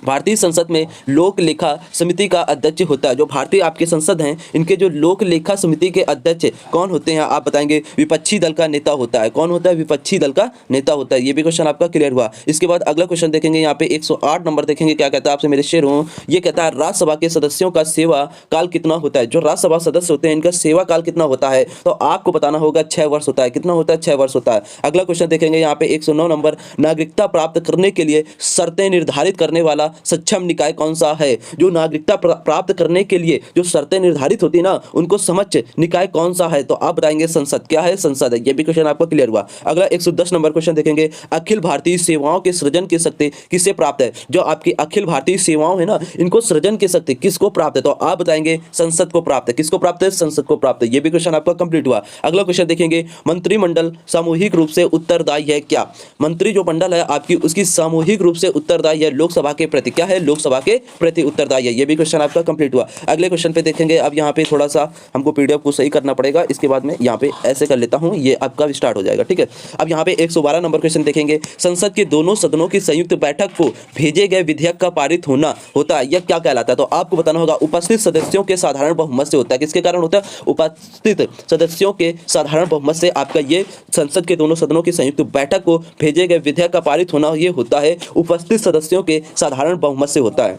भारतीय संसद में लोक लेखा समिति का अध्यक्ष होता है। जो भारतीय आपके संसद हैं इनके जो लोक लेखा समिति के अध्यक्ष कौन होते हैं, आप बताएंगे विपक्षी दल का नेता होता है। कौन होता है, विपक्षी दल का नेता होता है। ये भी क्वेश्चन आपका क्लियर हुआ। इसके बाद अगला क्वेश्चन देखेंगे, यहाँ पे 108 नंबर देखेंगे, क्या कहता है आपसे मेरे शेरों, ये कहता है राज्यसभा के सदस्यों का सेवा काल कितना होता है। जो राज्यसभा सदस्य होते हैं इनका सेवा काल कितना होता है, तो आपको बताना होगा 6 वर्ष होता है। कितना होता है, 6 वर्ष होता है। अगला क्वेश्चन देखेंगे, यहाँ पे 109 नंबर, नागरिकता प्राप्त करने के लिए शर्तें निर्धारित करने वाला सक्षम निकाय कौन सा है। जो नागरिकता प्राप्त करने के लिए जो शर्तें निर्धारित होती है ना, उनको समझ निकाय कौन सा है, तो आप बताएंगे संसद। क्या है, संसद है। ये भी क्वेश्चन आपको क्लियर हुआ। अगला 110 नंबर क्वेश्चन देखेंगे, अखिल भारतीय सेवाओं के सृजन की शक्ति किससे प्राप्त है। जो आपकी अखिल भारतीय सेवाओं है ना, इनको सृजन की शक्ति किसको प्राप्त है, तो आप बताएंगे संसद को प्राप्त है। किसको प्राप्त है, संसद को प्राप्त है। ये भी क्वेश्चन आपका कंप्लीट हुआ। अगला क्वेश्चन देखेंगे, मंत्रिमंडल सामूहिक रूप से उत्तरदायी है क्या। मंत्री जो मंडल है आपकी, उसकी सामूहिक रूप से उत्तरदायी है लोकसभा के प्रति। क्या है, लोकसभा के प्रति उत्तरदायी है। ये भी क्वेश्चन आपका कंप्लीट हुआ। अगले क्वेश्चन पे देखेंगे, अब यहाँ पे थोड़ा सा हमको पीडीएफ को सही करना पड़ेगा, इसके बाद में यहाँ पे ऐसे कर लेता हूँ, ये आपका स्टार्ट हो जाएगा। ठीक है, अब यहाँ पे 112 नंबर क्वेश्चन देखेंगे, संसद के दोनों सदनों की संयुक्त बैठक को भेजे गए विधेयक का पारित होना होता है, यह क्या कहलाता है, तो आपको बताना होगा उपस्थित सदस्यों के साधारण बहुमत से होता है। किसके कारण होता है, उपस्थित सदस्यों के साधारण बहुमत से आपका ये संसद के दोनों सदनों की संयुक्त बैठक को भेजे गए विधेयक का पारित होना, ये होता है उपस्थित सदस्यों के साधारण बहुमत से होता है।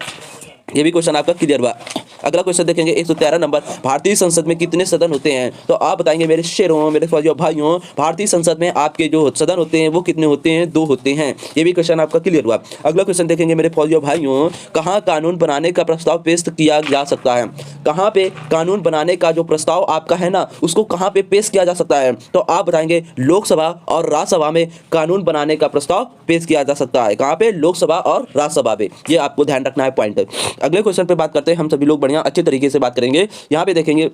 ये भी क्वेश्चन आपका क्लियर हुआ। अगला क्वेश्चन देखेंगे 113 नंबर, भारतीय संसद में कितने सदन होते हैं, तो आप बताएंगे मेरे शेरों, मेरे फौजियों भाइयों, भारतीय संसद में आपके जो सदन होते हैं वो कितने होते हैं, 2 होते हैं। ये भी क्वेश्चन आपका क्लियर हुआ। अगला क्वेश्चन देखेंगे मेरे फौजियों भाइयों, कहाँ कानून बनाने का प्रस्ताव पेश किया जा सकता है। कहाँ पे कानून बनाने का जो प्रस्ताव आपका है ना, उसको कहाँ पे पेश किया जा सकता है, तो आप बताएंगे लोकसभा और राज्यसभा में कानून बनाने का प्रस्ताव पेश किया जा सकता है। कहाँ पे, लोकसभा और राज्यसभा में। ये आपको ध्यान रखना है पॉइंट। अगले क्वेश्चन पे बात करते हैं, हम सभी लोग बढ़िया अच्छे तरीके से बात करेंगे। यहाँ पे देखेंगे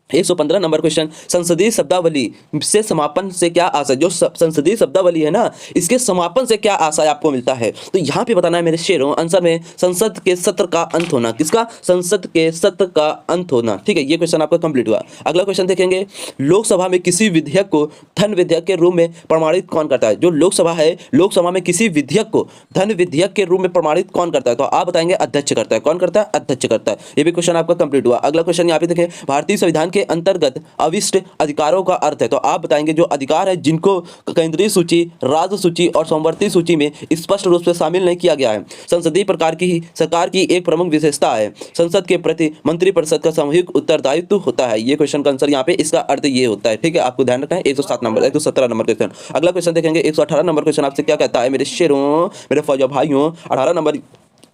115 नंबर क्वेश्चन, संसदीय शब्दावली से समापन से क्या आशय। जो संसदीय शब्दावली है ना, इसके समापन से क्या आशय आपको मिलता है, तो यहाँ पे बताना है मेरे शेरों, आंसर में संसद के सत्र का अंत होना। किसका, संसद के सत्र का अंत होना। ठीक है, ये क्वेश्चन आपका कंप्लीट हुआ। अगला क्वेश्चन देखेंगे, लोकसभा में किसी विधेयक को धन विधेयक के रूप में प्रमाणित कौन करता है। जो लोकसभा है, लोकसभा में किसी विधेयक को धन विधेयक के रूप में प्रमाणित कौन करता है, तो आप बताएंगे अध्यक्ष करता है। कौन करता है, अध्यक्ष करता है। ये भी क्वेश्चन आपका कंप्लीट हुआ। अगला क्वेश्चन यहाँ पे देखें, भारतीय संविधान के अंतर्गत अविष्ट अधिकारों का अर्थ है, तो आप बताएंगे जो अधिकार है जिनको केंद्रीय सूची, राज्य सूची और समवर्ती सूची में स्पष्ट रूप से शामिल नहीं किया गया है। संसदीय प्रकार की सरकार की एक प्रमुख विशेषता है, संसद के प्रति मंत्रिपरिषद का सामूहिक उत्तरदायित्व होता है। ये क्वेश्चन का आंसर यहाँ पे, इसका अर्थ ये होता है। ठीक है, आपको ध्यान रखना है। 107 नंबर 117 नंबर क्वेश्चन। अगला क्वेश्चन देखेंगे 118 नंबर क्वेश्चन आपसे क्या कहता है मेरे शेरों, मेरे फौजियों भाइयों। 18 नंबर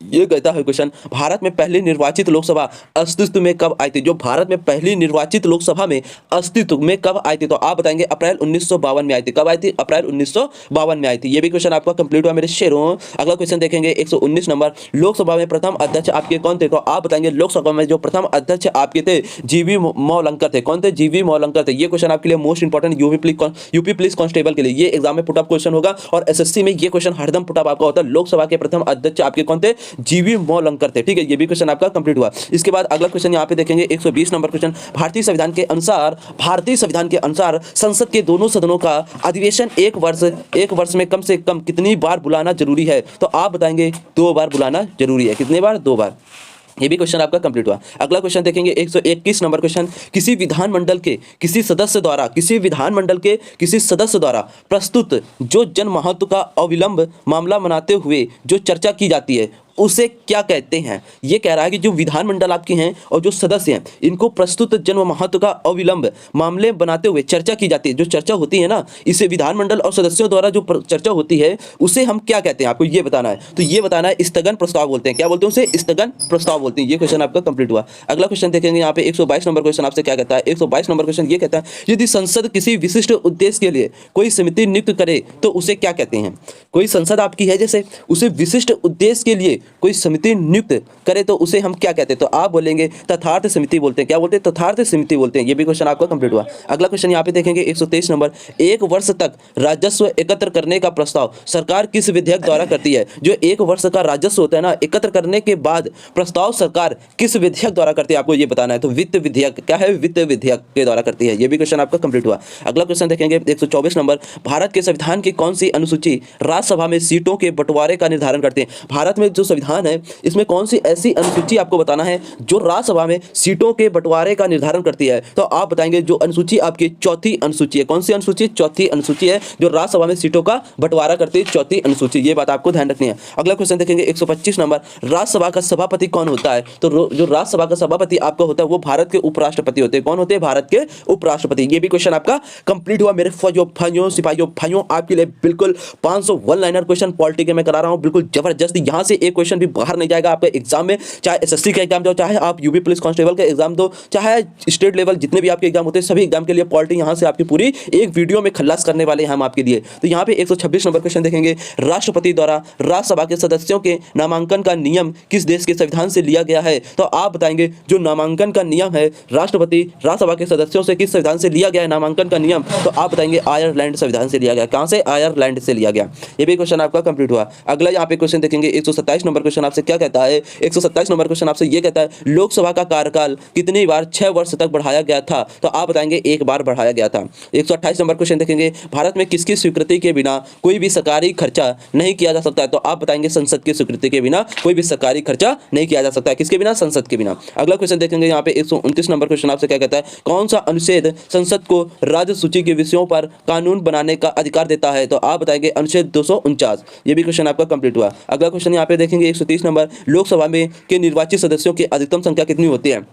ये कहता है क्वेश्चन, भारत में पहली निर्वाचित लोकसभा अस्तित्व में कब आई थी। जो भारत में पहली निर्वाचित लोकसभा में अस्तित्व में कब आई थी, तो आप बताएंगे अप्रैल 1952 में आई थी। कब आई थी, अप्रैल 1952 में आई थी। ये भी क्वेश्चन आपका कंप्लीट हुआ मेरे शेरों। अगला क्वेश्चन देखेंगे 119 नंबर, लोकसभा में प्रथम अध्यक्ष आपके कौन थे, तो आप बताएंगे लोकसभा में जो प्रथम अध्यक्ष आपके थे जीवी मौलंकर थे। कौन थे, जीवी मौलंकर थे। ये क्वेश्चन आपके लिए most important UP police constable के लिए ये एग्जाम में पुटअप क्वेश्चन होगा, और एसएससी में ये क्वेश्चन हरदम पुटअप आपका होता है। लोकसभा के प्रथम अध्यक्ष आपके कौन थे, जीवी मौलंकर थे। ठीक है, ये भी क्वेश्चन आपका कंप्लीट हुआ। इसके बाद अगला क्वेश्चन यहाँ पे देखेंगे 120 नंबर क्वेश्चन, भारतीय संविधान के अनुसार संसद के दोनों सदनों का अधिवेशन एक वर्ष में कम से कम कितनी बार बुलाना जरूरी है, तो आप बताएंगे 2 बार बुलाना जरूरी है। कितने बार, 2 बार। ये भी क्वेश्चन आपका कंप्लीट हुआ। अगला क्वेश्चन देखेंगे 121 नंबर क्वेश्चन, किसी विधानमंडल के किसी सदस्य द्वारा प्रस्तुत जो जन महत्व का अविलंब मामला बनाते हुए जो चर्चा की जाती है उसे क्या कहते हैं। ये कह रहा है कि जो विधानमंडल आपके हैं और जो सदस्य हैं इनको प्रस्तुत जन महत्व का अविलंब मामले बनाते हुए चर्चा की जाती है, जो चर्चा होती है ना, इसे विधानमंडल और सदस्यों द्वारा जो चर्चा होती है उसे हम क्या कहते हैं, आपको ये बताना है। तो ये बताना है स्थगन प्रस्ताव बोलते हैं। क्या बोलते हैं उसे? स्थगन प्रस्ताव बोलते हैं। ये क्वेश्चन आपका कंप्लीट हुआ। अगला क्वेश्चन देखेंगे यहाँ पे 122 नंबर क्वेश्चन आपसे क्या कहता है। 122 नंबर क्वेश्चन ये कहता है, यदि संसद किसी विशिष्ट उद्देश्य के लिए कोई समिति नियुक्त करे तो उसे क्या कहते हैं। कोई संसद आपकी है जैसे, उसे विशिष्ट उद्देश्य के लिए कोई समिति नियुक्त करे तो उसे हम क्या कहते हैं। तो आप बोलेंगे तथार्थ समिति बोलते हैं। क्या बोलते हैं? तथार्थ समिति बोलते हैं। ये भी क्वेश्चन आपका कंप्लीट हुआ। अगला क्वेश्चन यहाँ पे देखेंगे 123 नंबर, 1 वर्ष तक राजस्व एकत्र करने का प्रस्ताव सरकार किस विधेयक द्वारा करती है। जो 1 वर्ष का राजस्व होता है ना, एकत्र करने के बाद प्रस्ताव सरकार किस विधेयक द्वारा करती है, आपको ये बताना है। तो वित्त विधेयक। क्या है? वित्त विधेयक के द्वारा करती है। ये भी क्वेश्चन आपका कंप्लीट हुआ। अगला क्वेश्चन देखेंगे 124 नंबर, भारत के संविधान की कौन सी अनुसूची राज्यसभा में सीटों के बंटवारे का निर्धारण करते हैं। भारत में जो संविधान है इसमें कौन सी ऐसी अनुसूची आपको बताना है जो राज्यसभा में सीटों के बंटवारे का निर्धारण करती है। तो आप बताएंगे जो अनुसूची आपकी चौथी अनुसूची है। कौन सी अनुसूची? चौथी अनुसूची है जो राज्यसभा में सीटों का बंटवारा करती है, चौथी अनुसूची। ये बात आपको ध्यान रखनी है। अगला क्वेश्चन देखेंगे 125 नंबर, राज्यसभा का सभापति कौन होता है। तो जो राज्यसभा का सभापति आपका होता है वो भारत के उपराष्ट्रपति होते हैं। कौन होते हैं? भारत के उपराष्ट्रपति। ये भी क्वेश्चन आपका कंप्लीट हुआ। मेरे फौजियों भाइयों सिपाहियों भाइयों, आपके लिए बिल्कुल 501 लाइनर क्वेश्चन पॉलिटी के मैं करा रहा हूं, बिल्कुल जबरदस्त। यहां से एक क्वेश्चन भी बाहर नहीं जाएगा आपके एग्जाम में, चाहे एसएससी का एग्जाम दो, चाहे आप यूपी पुलिस कांस्टेबल का एग्जाम दो, चाहे स्टेट लेवल जितने भी आपके एग्जाम होते हैं, सभी एग्जाम के लिए पॉलिटी यहां से आपकी पूरी एक वीडियो में खल्लास करने वाले हैं हम आपके लिए। तो यहां पे 126 नंबर क्वेश्चन देखेंगे, राष्ट्रपति द्वारा राज्यसभा के सदस्यों के नामांकन का नियम किस देश के संविधान से लिया गया है। तो आप बताएंगे जो नामांकन का नियम है राष्ट्रपति राज्यसभा के सदस्यों से किस संविधान से लिया गया है नामांकन का नियम। तो आप बताएंगे आयरलैंड संविधान से लिया गया। कहां से? आयरलैंड से लिया गया। ये भी क्वेश्चन आपका कंप्लीट हुआ। अगला यहाँ पे क्वेश्चन देखेंगे 127 नंबर क्वेश्चन आपसे क्या कहता है। 127 नंबर क्वेश्चन आपसे ये कहता है, लोकसभा का कार्यकाल कितनी बार 6 वर्ष तक बढ़ाया गया था। तो आप बताएंगे 1 बार बढ़ाया गया था। 128 नंबर क्वेश्चन देखेंगे, भारत में किसकी स्वीकृति के बिना कोई भी सरकारी खर्चा नहीं किया जा सकता है। तो आप बताएंगे संसद की स्वीकृति के बिना कोई भी सरकारी खर्चा नहीं किया जा सकता है। किसके बिना? संसद के बिना। अगला क्वेश्चन देखेंगे यहाँ पे 129 नंबर क्वेश्चन आपसे क्या कहता है, कौन सा अनुच्छेद संसद को राज्य सूची के विषयों पर कानून बनाने का अधिकार देता है। तो आप बताएंगे अनुच्छेद 249। ये भी क्वेश्चन आपका कंप्लीट हुआ। अगला क्वेश्चन यहाँ पे देखेंगे 130 नंबर, लोकसभा में के निर्वाचित सदस्यों की अधिकतम संख्या कितनी होती है।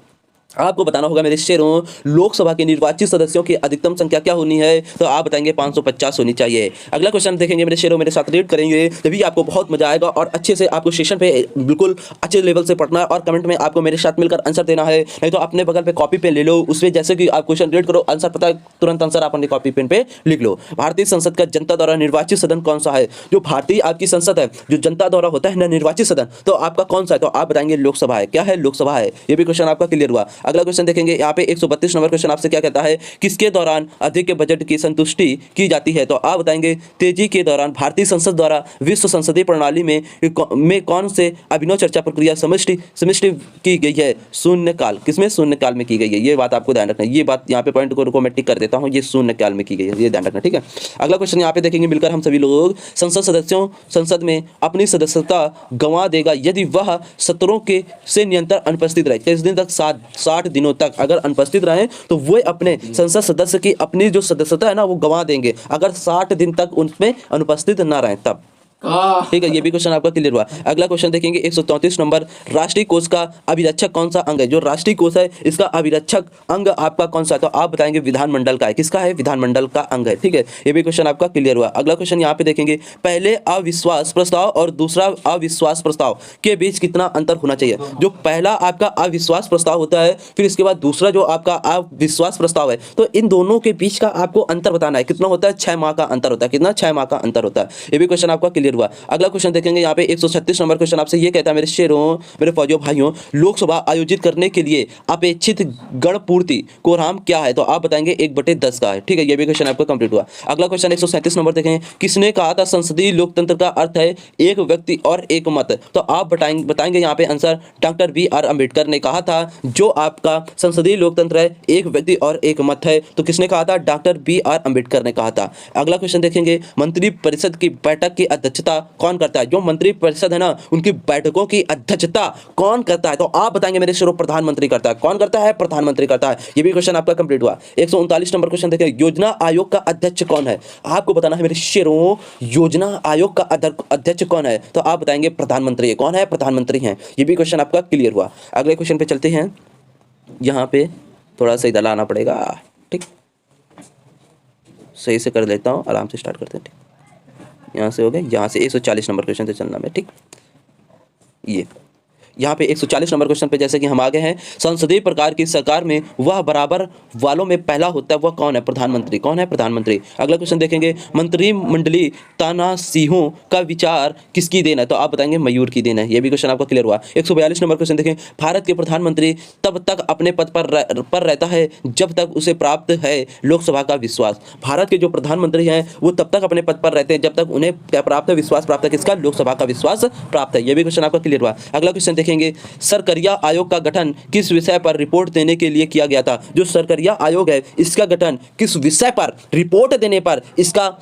आपको बताना होगा मेरे शेरों, लोकसभा के निर्वाचित सदस्यों की अधिकतम संख्या क्या होनी है। तो आप बताएंगे 550 होनी चाहिए। अगला क्वेश्चन देखेंगे मेरे शेरों, मेरे साथ रीड करेंगे, तभी आपको बहुत मजा आएगा और अच्छे से आपको सेशन पे बिल्कुल अच्छे लेवल से पढ़ना है और कमेंट में आपको मेरे साथ मिलकर आंसर देना है। नहीं तो अपने बगल पे कॉपी पेन ले लो, उसमें जैसे कि आप क्वेश्चन रीड करो, आंसर पता है तुरंत आंसर आप अपने कॉपी पेन पे लिख लो। भारतीय संसद का जनता द्वारा निर्वाचित सदन कौन सा है। जो भारतीय आपकी संसद है, जो जनता द्वारा होता है ना निर्वाचित सदन, तो आपका कौन सा है। तो आप बताएंगे लोकसभा है। क्या है? लोकसभा है। ये भी क्वेश्चन आपका क्लियर हुआ। अगला क्वेश्चन देखेंगे यहाँ पे 132 नंबर क्वेश्चन आपसे क्या कहता है, किसके दौरान अधिक बजट की संतुष्टि की जाती है। तो आप बताएंगे तेजी के दौरान। भारतीय संसद द्वारा विश्व संसदीय प्रणाली में कौन से अभिनव चर्चा प्रक्रिया समष्टि की गई है। शून्यकाल। किसमें? शून्यकाल में की गई है। ये बात आपको ध्यान रखना है। ये बात यहाँ पे पॉइंट को मैं टिक कर देता हूँ, ये शून्यकाल में की गई है, ये ध्यान रखना। ठीक है। अगला क्वेश्चन यहाँ पे देखेंगे, मिलकर हम सभी लोग संसद में अपनी सदस्यता गंवा देगा यदि वह सत्रों के से निरंतर अनुपस्थित रहे। किस दिन तक? 60 दिनों तक अगर अनुपस्थित रहे तो वो अपने संसद सदस्य की अपनी जो सदस्यता है ना वो गंवा देंगे, अगर 60 दिन तक उनमें अनुपस्थित ना रहे तब। ठीक है। ये भी क्वेश्चन आपका क्लियर हुआ। अगला क्वेश्चन देखेंगे 134 नंबर, राष्ट्रीय कोष का अभिरक्षक कौन सा अंग है। जो राष्ट्रीय कोष है इसका अभिरक्षक अंग आपका कौन सा है। तो आप बताएंगे विधानमंडल का है। किसका है? विधानमंडल का अंग है। ठीक है। ये भी क्वेश्चन आपका क्लियर हुआ। अगला क्वेश्चन यहाँ पे देखेंगे, पहले अविश्वास प्रस्ताव और दूसरा अविश्वास प्रस्ताव के बीच कितना अंतर होना चाहिए। जो पहला आपका अविश्वास प्रस्ताव होता है, फिर इसके बाद दूसरा जो आपका अविश्वास प्रस्ताव है, तो इन दोनों के बीच का आपको अंतर बताना है। कितना होता है? 6 माह का अंतर होता है। कितना? 6 माह का अंतर होता है। ये भी क्वेश्चन आपका क्लियर हुआ। अगला क्वेश्चन देखेंगे यहाँ पे 136 नंबर क्वेश्चन आपसे ये कहता है, मेरे शेरों मेरे फौजियों भाइयों, लोकसभा आयोजित करने के लिए अपेक्षित गण पूर्ति कोराम क्या है। तो आप बताएंगे 1/10 का है। ठीक है। ये भी क्वेश्चन आपका कंप्लीट हुआ। अगला क्वेश्चन 137 नंबर देखेंगे, किसने कहा था संसदीय लोकतंत्र का अर्थ है एक व्यक्ति और एक मत। तो आप बताएंगे यहाँ पे आंसर, डॉक्टर B.R. अम्बेडकर ने कहा था जो आपका संसदीय लोकतंत्र है एक व्यक्ति और एक मत है। तो किसने कहा था? Doctor B.R. अम्बेडकर ने कहा था। अगला क्वेश्चन देखेंगे, मंत्रिपरिषद की बैठक की अध्यक्षता अध्यक्षता कौन करता है? जो मंत्री परिषद है ना, उनकी बैठकों की अध्यक्षता कौन करता है? तो आप बताएंगे मेरे शेरों, प्रधानमंत्री करता है। कौन करता है? प्रधानमंत्री करता है। ये भी क्वेश्चन आपका कंप्लीट हुआ। 139 नंबर क्वेश्चन देखिए, योजना आयोग का अध्यक्ष कौन है? आपको बताना है मेरे शेरों, योजना आयोग का अध्यक्ष कौन है? तो आप बताएंगे प्रधानमंत्री है। कौन है? प्रधानमंत्री हैं। ये भी क्वेश्चन आपका क्लियर हुआ। अगले क्वेश्चन पे चलते हैं। यहाँ पे थोड़ा सा इधर लाना पड़ेगा, ठीक, सही से कर लेता हूँ, आराम से स्टार्ट करते हैं। ठीक, यहाँ से हो गए, यहाँ से 140 नंबर क्वेश्चन से चलना में। ठीक, ये यहाँ पे 140 नंबर क्वेश्चन पे जैसे कि हम आगे हैं, संसदीय प्रकार की सरकार में वह बराबर वालों में पहला होता है, वह कौन है? प्रधानमंत्री। कौन है? प्रधानमंत्री। अगला क्वेश्चन देखेंगे, मंत्रिमंडलीय तानाशाहों का विचार किसकी देन है? तो आप बताएंगे मयूर की देन है। ये भी क्वेश्चन आपका क्लियर हुआ। 142 नंबर क्वेश्चन देखें, भारत के प्रधानमंत्री तब तक अपने पद पर रहता है जब तक उसे प्राप्त है लोकसभा का विश्वास। भारत के जो प्रधानमंत्री हैं वो तब तक अपने पद पर रहते हैं जब तक उन्हें प्राप्त है, विश्वास प्राप्त है। किसका? लोकसभा का विश्वास प्राप्त है। ये भी क्वेश्चन आपका क्लियर हुआ। अगला क्वेश्चन देखेंगे, सरकरिया आयोग का गठन किस विषय पर रिपोर्ट देने के लिए किया गया था? जो सरकरिया आयोग है, इसका गठन किस विषय पर रिपोर्ट देने पर इसका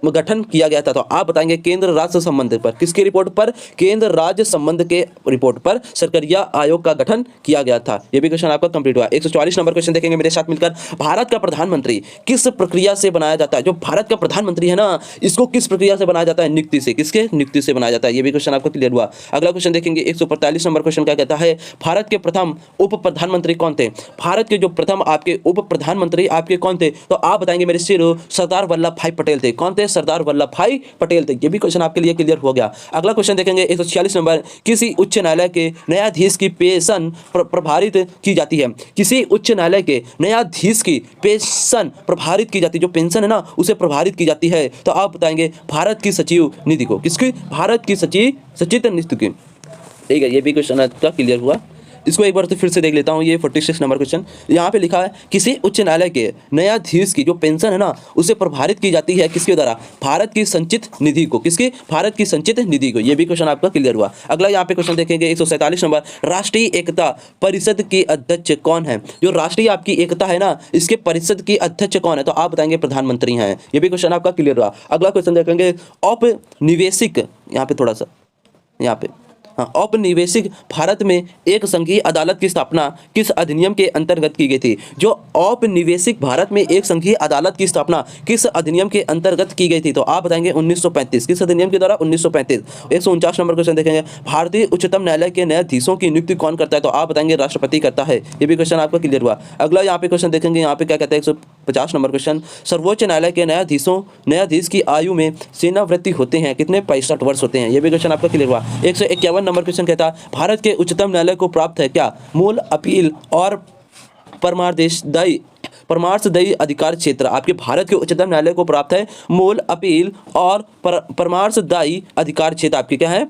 गठन किया गया था? तो आप बताएंगे केंद्र राज्य संबंध पर। किसकी रिपोर्ट पर? केंद्र राज्य संबंध के रिपोर्ट पर सरकरिया आयोग का गठन किया गया था। यह भी क्वेश्चन आपका कंप्लीट हुआ। 144 नंबर क्वेश्चन देखेंगे मेरे साथ मिलकर, भारत का प्रधानमंत्री किस प्रक्रिया से बनाया जाता है? जो भारत का प्रधानमंत्री है ना, इसको किस प्रक्रिया से बनाया जाता है? नियुक्ति से। किसके? नियुक्ति से बनाया जाता है। यह भी क्वेश्चन आपका क्लियर हुआ। अगला क्वेश्चन देखेंगे 145 नंबर क्वेश्चन क्या कहता है, भारत के प्रथम उप प्रधानमंत्री कौन थे? भारत के जो प्रथम आपके उप प्रधानमंत्री आपके कौन थे? तो आप बताएंगे मेरे शेरों, सरदार वल्लभ भाई पटेल थे। कौन थे? सरदार वल्लभ भाई पटेल थे। ये भी क्वेश्चन आपके लिए क्लियर हो गया। अगला क्वेश्चन देखेंगे 146 नंबर, किसी उच्च न्यायालय के न्यायाधीश की पेंशन प्रभावित की जाती है? किसी उच्च न्यायालय के न्यायाधीश की पेंशन प्रभावित की जाती है, जो पेंशन है ना उसे प्रभावित की जाती है, तो आप बताएंगे भारत की सचिव निधि को। किसकी? भारत की सचिव निधि की। ठीक है, ये भी क्वेश्चन आपका क्लियर हुआ। इसको एक बार तो फिर से देख लेता हूँ। ये 46 नंबर क्वेश्चन यहाँ पे लिखा है, किसी उच्च न्यायालय के न्यायाधीश की जो पेंशन है ना उसे प्रभावित की जाती है किसके द्वारा? भारत की संचित निधि को। किसके? भारत की संचित निधि को। ये भी क्वेश्चन आपका क्लियर हुआ। अगला यहाँ पे क्वेश्चन देखेंगे 147 नंबर, राष्ट्रीय एकता परिषद के अध्यक्ष कौन है? जो राष्ट्रीय आपकी एकता है ना, इसके परिषद की अध्यक्ष कौन है? तो आप बताएंगे प्रधानमंत्री हैं। ये भी क्वेश्चन आपका क्लियर हुआ। अगला क्वेश्चन देखेंगे, औपनिवेशिक, यहाँ पे थोड़ा सा, यहाँ पे औपनिवेशिक भारत में एक संघीय अदालत की स्थापना किस अधिनियम के अंतर्गत की गई थी? जो औपनिवेशिक भारत में एक संघीय अदालत की स्थापना किस अधिनियम के अंतर्गत की गई थी? तो आप बताएंगे 1935। किस अधिनियम के द्वारा? 1935। 149 नंबर क्वेश्चन देखेंगे, भारतीय उच्चतम न्यायालय के न्यायाधीशों की नियुक्ति कौन करता है? तो आप बताएंगे राष्ट्रपति करता है। ये भी क्वेश्चन आपका क्लियर हुआ। अगला यहाँ पे क्वेश्चन देखेंगे, यहाँ पे क्या कहता है 150 नंबर क्वेश्चन, सर्वोच्च न्यायालय के न्यायाधीश की आयु में सेवानिवृत्ति होते हैं कितने? 65 वर्ष होते हैं। ये भी क्वेश्चन आपका क्लियर हुआ। 151 नंबर क्वेश्चन कहता है, भारत के उच्चतम न्यायालय को प्राप्त है क्या? मूल, अपील और परामर्शदायी अधिकार क्षेत्र। आपके भारत के उच्चतम न्यायालय को प्राप्त है मूल, अपील और परामर्शदायी अधिकार क्षेत्र। आपके क्या है?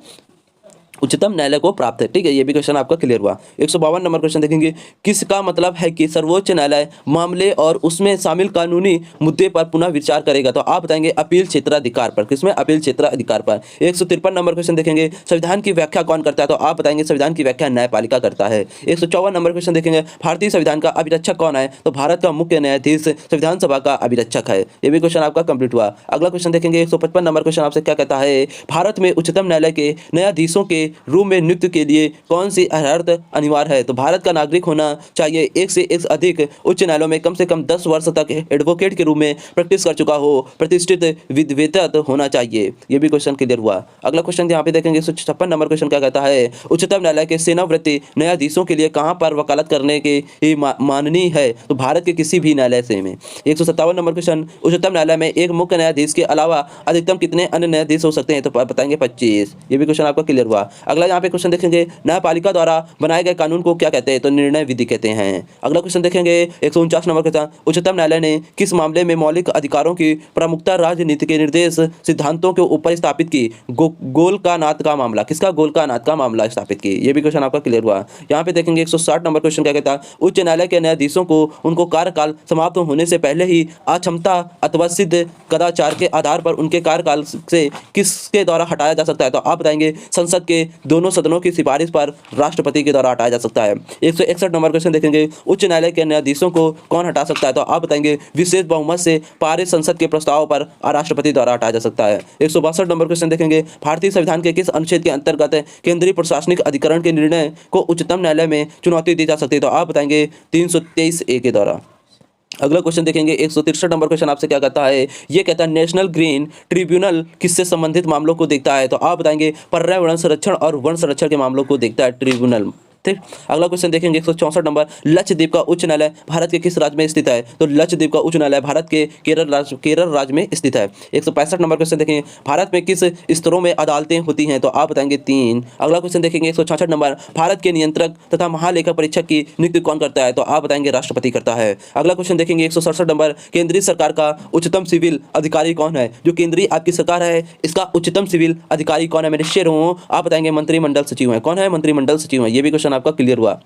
उच्चतम न्यायालय को प्राप्त है। ठीक है, ये भी क्वेश्चन आपका क्लियर हुआ। 152 नंबर क्वेश्चन देखेंगे, किसका मतलब है कि सर्वोच्च न्यायालय मामले और उसमें शामिल कानूनी मुद्दे पर पुनः विचार करेगा? तो आप बताएंगे अपील क्षेत्राधिकार पर। किसमें? अपील क्षेत्राधिकार पर। 153 नंबर क्वेश्चन देखेंगे, संविधान की व्याख्या कौन करता है? तो आप बताएंगे संविधान की व्याख्या न्यायपालिका करता है। 154 नंबर क्वेश्चन देखेंगे, भारतीय संविधान का अभिरक्षक कौन है? तो भारत का मुख्य न्यायाधीश संविधान सभा का अभिरक्षक है। ये भी क्वेश्चन आपका कंप्लीट हुआ। अगला क्वेश्चन देखेंगे 155 नंबर क्वेश्चन आपसे क्या कहता है, भारत में उच्चतम न्यायालय के न्यायाधीशों के रूप में नियुक्ति के लिए कौन सी अर्हता अनिवार्य है? तो भारत का नागरिक होना चाहिए, एक से एक अधिक उच्च न्यायालयों में कम से कम 10 वर्ष तक एडवोकेट के रूप में प्रैक्टिस कर चुका हो, प्रतिष्ठित विद्वत होना चाहिए। ये भी क्वेश्चन क्लियर हुआ। अगला क्वेश्चन यहाँ पे देखेंगे 156 नंबर क्वेश्चन क्या कहता है, उच्चतम न्यायालय के सेवानिवृत्त न्यायाधीशों के लिए कहां पर वकालत करने की माननीय है? तो भारत के किसी भी न्यायालय से में। 157 नंबर क्वेश्चन, उच्चतम न्यायालय में एक मुख्य न्यायाधीश के अलावा अधिकतम कितने अन्य न्यायाधीश हो सकते हैं? तो बताएंगे 25। ये भी क्वेश्चन आपका क्लियर हुआ। अगला यहाँ पे क्वेश्चन देखेंगे, न्यायपालिका द्वारा बनाए गए कानून को क्या कहते हैं? तो निर्णय विधि कहते हैं। अगला क्वेश्चन देखेंगे 149 नंबर क्वेश्चन, उच्चतम न्यायालय ने किस मामले में मौलिक अधिकारों की प्रमुखता राजनीति के निर्देश सिद्धांतों के ऊपर स्थापित की? गोलकानाथ का मामला। किसका? गोलकानाथ का मामला स्थापित की। ये भी क्वेश्चन आपका क्लियर हुआ। यहाँ पे देखेंगे 160 नंबर क्वेश्चन क्या कहता है, उच्च न्यायालय के न्यायाधीशों को उनको कार्यकाल समाप्त होने से पहले ही अक्षमता अथवा सिद्ध कदाचार के आधार पर उनके कार्यकाल से किसके द्वारा हटाया जा सकता है? तो आप बताएंगे संसद के दोनों सदनों की सिफारिश पर राष्ट्रपति के द्वारा हटाया जा सकता है। 161 नंबर क्वेश्चन देखेंगे, उच्च न्यायालय के न्यायाधीशों को कौन हटा सकता है? तो आप बताएंगे विशेष बहुमत से पारित संसद के प्रस्ताव पर राष्ट्रपति द्वारा हटाया जा सकता है। 162 नंबर क्वेश्चन देखेंगे, भारतीय संविधान के किस अनुच्छेद के अंतर्गत केंद्रीय प्रशासनिक अधिकरण के निर्णय को उच्चतम न्यायालय में चुनौती दी जा सकती है? तो आप बताएंगे 323A के द्वारा। अगला क्वेश्चन देखेंगे, 163 नंबर क्वेश्चन आपसे क्या कहता है? ये कहता है नेशनल ग्रीन ट्रिब्यूनल किससे संबंधित मामलों को देखता है? तो आप बताएंगे पर्यावरण संरक्षण और वन संरक्षण के मामलों को देखता है ट्रिब्यूनल। ठीक। अगला क्वेश्चन देखेंगे 164 नंबर, लक्षद्वीप का उच्च न्यायालय भारत के किस राज्य में स्थित है? तो लक्षद्वीप का उच्च न्यायालय भारत के केरल राज्य में स्थित है। 165 नंबर क्वेश्चन देखेंगे, भारत में किस स्तरों में अदालतें होती हैं? तो आप बताएंगे 3। अगला क्वेश्चन देखेंगे 166 नंबर, भारत के नियंत्रक तथा महालेखा परीक्षक की नियुक्ति कौन करता है? तो आप बताएंगे राष्ट्रपति करता है। अगला क्वेश्चन देखेंगे 167 नंबर, केंद्रीय सरकार का उच्चतम सिविल अधिकारी कौन है? जो केंद्रीय आपकी सरकार है इसका उच्चतम सिविल अधिकारी कौन है? मेरे शेरों, आप बताएंगे मंत्रिमंडल सचिव है। कौन है? मंत्रिमंडल सचिव है। ये भी क्वेश्चन आपका क्लियर हुआ।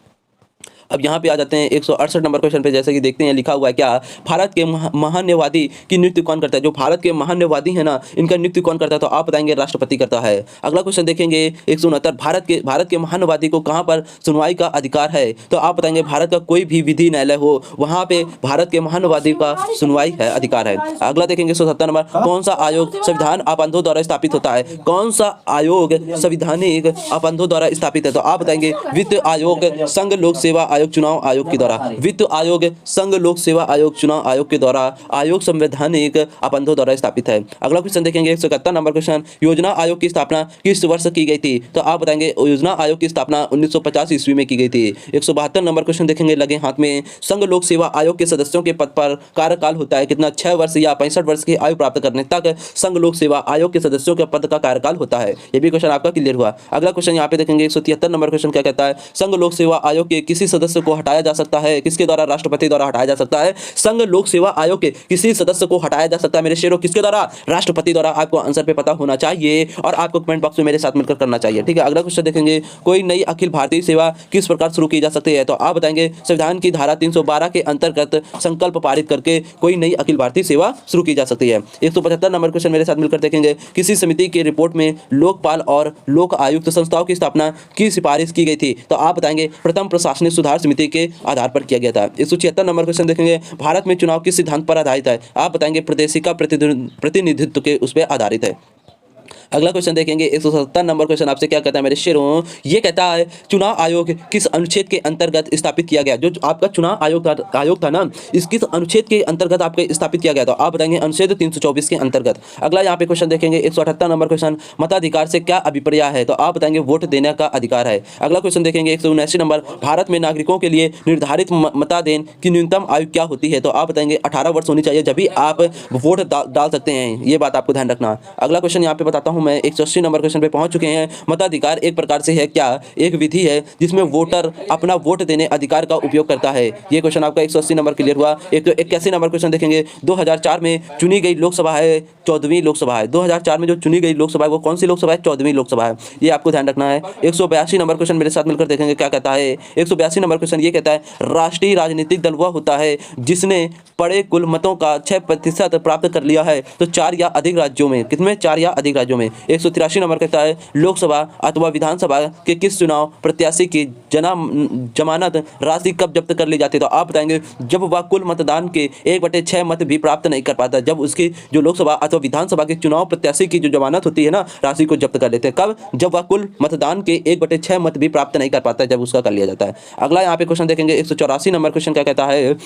अब यहाँ पे आ जाते हैं 168 नंबर क्वेश्चन पे। जैसे कि देखते हैं लिखा हुआ है क्या, भारत के महान्यवादी की नियुक्ति कौन करता है? जो भारत के महान्यवादी है ना, इनका नियुक्ति कौन करता है? तो आप बताएंगे राष्ट्रपति करता है। अगला क्वेश्चन देखेंगे 169, भारत के महान्यवादी को कहाँ पर सुनवाई का अधिकार है? तो आप बताएंगे भारत का कोई भी विधि न्यायालय हो वहाँ पे भारत के महान्यवादी का सुनवाई है अधिकार है। अगला देखेंगे 170 नंबर, कौन सा आयोग संविधान आपंधों द्वारा स्थापित होता है? कौन सा आयोग संविधानिक आपंधों द्वारा स्थापित है? तो आप बताएंगे वित्त आयोग संघ लोक सेवा आयोग चुनाव आयोग के द्वारा। वित्त आयोग संघ लोक सेवा आयोग चुनाव आयोग के द्वारा आयोग संवैधानिक आपंधों द्वारा स्थापित है। अगला क्वेश्चन देखेंगे 171 नंबर क्वेश्चन, योजना आयोग की स्थापना किस वर्ष की गई थी? तो आप बताएंगे योजना आयोग की स्थापना 1950 ईस्वी में की गई थी। 172 नंबर क्वेश्चन देखेंगे, लगे हाथ में, संघ लोक सेवा आयोग के सदस्यों के पद पर कार्यकाल होता है कितना? 6 वर्ष या 65 वर्ष की आयु प्राप्त करने तक संघ लोक सेवा आयोग के सदस्यों के पद का कार्यकाल होता है। यह भी क्वेश्चन आपका क्लियर हुआ। अगला क्वेश्चन यहाँ पे देखेंगे 173 नंबर क्वेश्चन क्या कहता है? संघ लोक सेवा आयोग के किसी सदस्य को हटाया जा सकता है? किसके द्वारा? राष्ट्रपति द्वारा हटाया जा सकता है। संघ लोक सेवा आयोग के किसी सदस्य को हटाया जा सकता है मेरे शेरों, किसके द्वारा? राष्ट्रपति द्वारा। आपको आंसर पे पता होना चाहिए और आपको कमेंट बॉक्स में मेरे साथ मिलकर करना चाहिए। ठीक है। अगला क्वेश्चन देखेंगे, कोई नई अखिल भारतीय सेवा किस प्रकार शुरू की जा सकती है? तो आप बताएंगे संविधान की धारा 312 के अंतर्गत संकल्प पारित करके कोई नई अखिल भारतीय सेवा शुरू की जा सकती है। 175 नंबर क्वेश्चन मेरे साथ मिलकर देखेंगे, किसी समिति की रिपोर्ट में लोकपाल और लोक आयुक्त संस्थाओं की स्थापना की सिफारिश की गई थी? तो आप बताएंगे प्रथम प्रशासनिक सुधार समिति के आधार पर किया गया था। 176 नंबर क्वेश्चन देखेंगे, भारत में चुनाव किस सिद्धांत पर आधारित है? आप बताएंगे प्रादेशिक प्रतिनिधित्व के उस पर आधारित है। अगला क्वेश्चन देखेंगे 170 नंबर क्वेश्चन आपसे क्या कहता है मेरे शेरों? ये कहता है चुनाव आयोग किस अनुच्छेद के अंतर्गत स्थापित किया गया? जो आपका चुनाव आयोग था ना, इस किस अनुच्छेद के अंतर्गत आपके स्थापित किया गया? तो आप बताएंगे अनुच्छेद 324 के अंतर्गत। अगला यहाँ पे क्वेश्चन देखेंगे 178 नंबर क्वेश्चन, मताधिकार से क्या अभिप्राय है? तो आप बताएंगे वोट देने का अधिकार है। अगला क्वेश्चन देखेंगे 179 नंबर, भारत में नागरिकों के लिए निर्धारित मतादेन की न्यूनतम आयु क्या होती है? तो आप बताएंगे 18 वर्ष होनी चाहिए, जब भी आप वोट डाल सकते हैं। ये बात आपको ध्यान रखना। अगला क्वेश्चन यहाँ पे बताता हूँ मैं, 180 नंबर क्वेश्चन पे पहुंच चुके हैं। मताधिकार एक प्रकार से है क्या? एक विधि है जिसमें वोटर अपना वोट देने अधिकार का उपयोग करता है। ये क्वेश्चन आपका 180 नंबर क्लियर हुआ। 81 नंबर क्वेश्चन देखेंगे, 2004 में चुनी गई लोकसभा है 14वीं लोकसभा है। 2004 में जो चुनी गई लोकसभा है वो कौन सी लोकसभा है? 14वीं लोकसभा है। ये आपको ध्यान रखना है। 182 नंबर क्वेश्चन मेरे साथ मिलकर देखेंगे क्या कहता है। 182 नंबर क्वेश्चन ये कहता है, राष्ट्रीय राजनीतिक दल वह होता है जिसने पड़े कुल मतों का 6% प्राप्त कर लिया है तो 4 या अधिक राज्यों में। कितने? 4 या अधिक राज्यों में। 183 नंबर कहता है, लोकसभा अथवा विधानसभा के किस चुनाव प्रत्याशी की जमानत राशि कब जब्त कर ली जाती है? तो आप बताएंगे जब वह कुल मतदान के 1/6 मत भी प्राप्त नहीं कर पाता, जब उसकी जो लोकसभा अथवा विधानसभा के चुनाव प्रत्याशी की जो जमानत होती है ना, राशि को जब्त कर लेते हैं। कब? जब वह कुल मतदान के 1/6 मत भी प्राप्त नहीं कर पाता, जब उसका कर लिया जाता है। अगला यहाँ पे क्वेश्चन देखेंगे 184 नंबर क्वेश्चन क्या कहता है।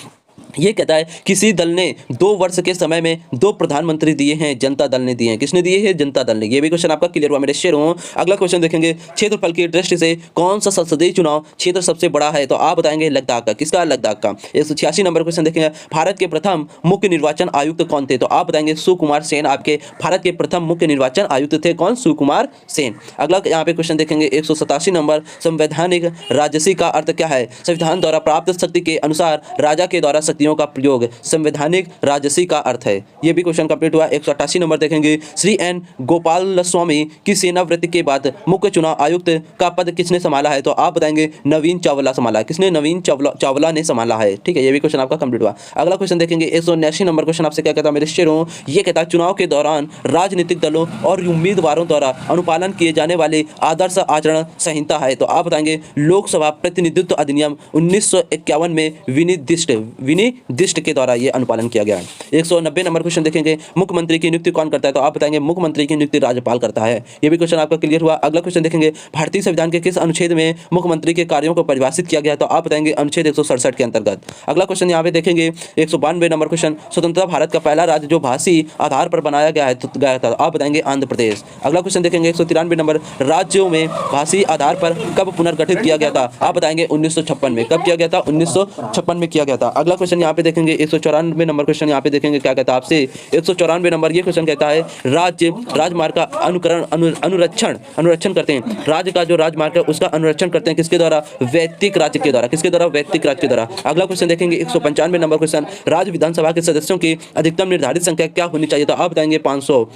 ये कहता है किसी दल ने 2 वर्ष के समय में 2 प्रधानमंत्री दिए हैं, जनता दल ने दिए हैं। किसने दिए हैं? जनता दल ने। ये भी क्वेश्चन आपका क्लियर हुआ मेरे शेरों। अगला क्वेश्चन देखेंगे, क्षेत्रफल की दृष्टि से कौन सा संसदीय चुनाव क्षेत्र सबसे बड़ा है? तो आप बताएंगे लद्दाख का। किसका? लद्दाख का। 186 नंबर क्वेश्चन देखेंगे, भारत के प्रथम मुख्य निर्वाचन आयुक्त कौन थे? तो आप बताएंगे सुकुमार सेन। आपके भारत के प्रथम मुख्य निर्वाचन आयुक्त थे कौन? सुकुमार सेन। अगला यहाँ पे क्वेश्चन देखेंगे 187 नंबर, संवैधानिक राजसी का अर्थ क्या है? संविधान द्वारा प्राप्त शक्ति के अनुसार राजा के द्वारा शक्तियों का प्रयोग संवैधानिक राजसी का अर्थ है। ये भी क्वेश्चन कंप्लीट हुआ। 188 नंबर देखेंगे, श्री एन गोपाल स्वामी की सेनावृत्ति के बाद मुख्य चुनाव आयुक्त का पद किसने संभाला है? तो आप बताएंगे नवीन चावला संभाला। किसने? नवीन चावला ने संभाला है। ठीक है, ये भी क्वेश्चन आपका कंप्लीट हुआ। अगला क्वेश्चन देखेंगे, 179 नंबर क्वेश्चन आपसे क्या कहता है मेरे शेरों? ये कहता है चुनाव के दौरान राजनीतिक दलों और उम्मीदवारों द्वारा अनुपालन किए जाने वाले आदर्श आचरण संहिता है। तो आप बताएंगे लोकसभा प्रतिनिधित्व अधिनियम 1951 में विनिर्दिष्ट के द्वारा ये अनुपालन किया गया है। 190 नंबर क्वेश्चन देखेंगे, मुख्यमंत्री की नियुक्ति कौन करता है? तो आप बताएंगे मुख्यमंत्री की नियुक्ति राज्यपाल करता है। ये भी क्वेश्चन आपका क्लियर हुआ। अगला क्वेश्चन देखेंगे, भारतीय संविधान के किस अनुच्छेद में मुख्यमंत्री के कार्यों को परिभाषित किया गया है? तो आप बताएंगे अनुच्छेद 167 के अंतर्गत। अगला क्वेश्चन यहाँ पे देखेंगे, 192 नंबर क्वेश्चन, स्वतंत्रता भारत का पहला राज्य जो भाषी आधार पर बनाया गया था, आप बताएंगे आंध्र प्रदेश। अगला क्वेश्चन देखेंगे, 193 नंबर, राज्यों में भाषी आधार पर कब पुनर्गठित किया गया था? आप बताएंगे 1956 में। कब किया गया था? 1956 में किया गया था। अगला क्वेश्चन यहाँ पे देखेंगे, 194 नंबर क्वेश्चन यहाँ पे देखेंगे क्या कहता है आपसे? 194 नंबर ये क्वेश्चन कहता है राजमार्ग का अनुरक्षण करते हैं। राज्य का जो राजमार्ग है उसका अनुरक्षण करते हैं किसके द्वारा? वैयक्तिक राज्य के द्वारा। किसके द्वारा? वैयक्तिक राज्य के द्वारा। अगला क्वेश्चन देखेंगे, 195 नंबर क्वेश्चन, राज्य विधानसभा के सदस्यों की अधिकतम निर्धारित संख्या क्या होनी चाहिए? तो आप बताएंगे 500।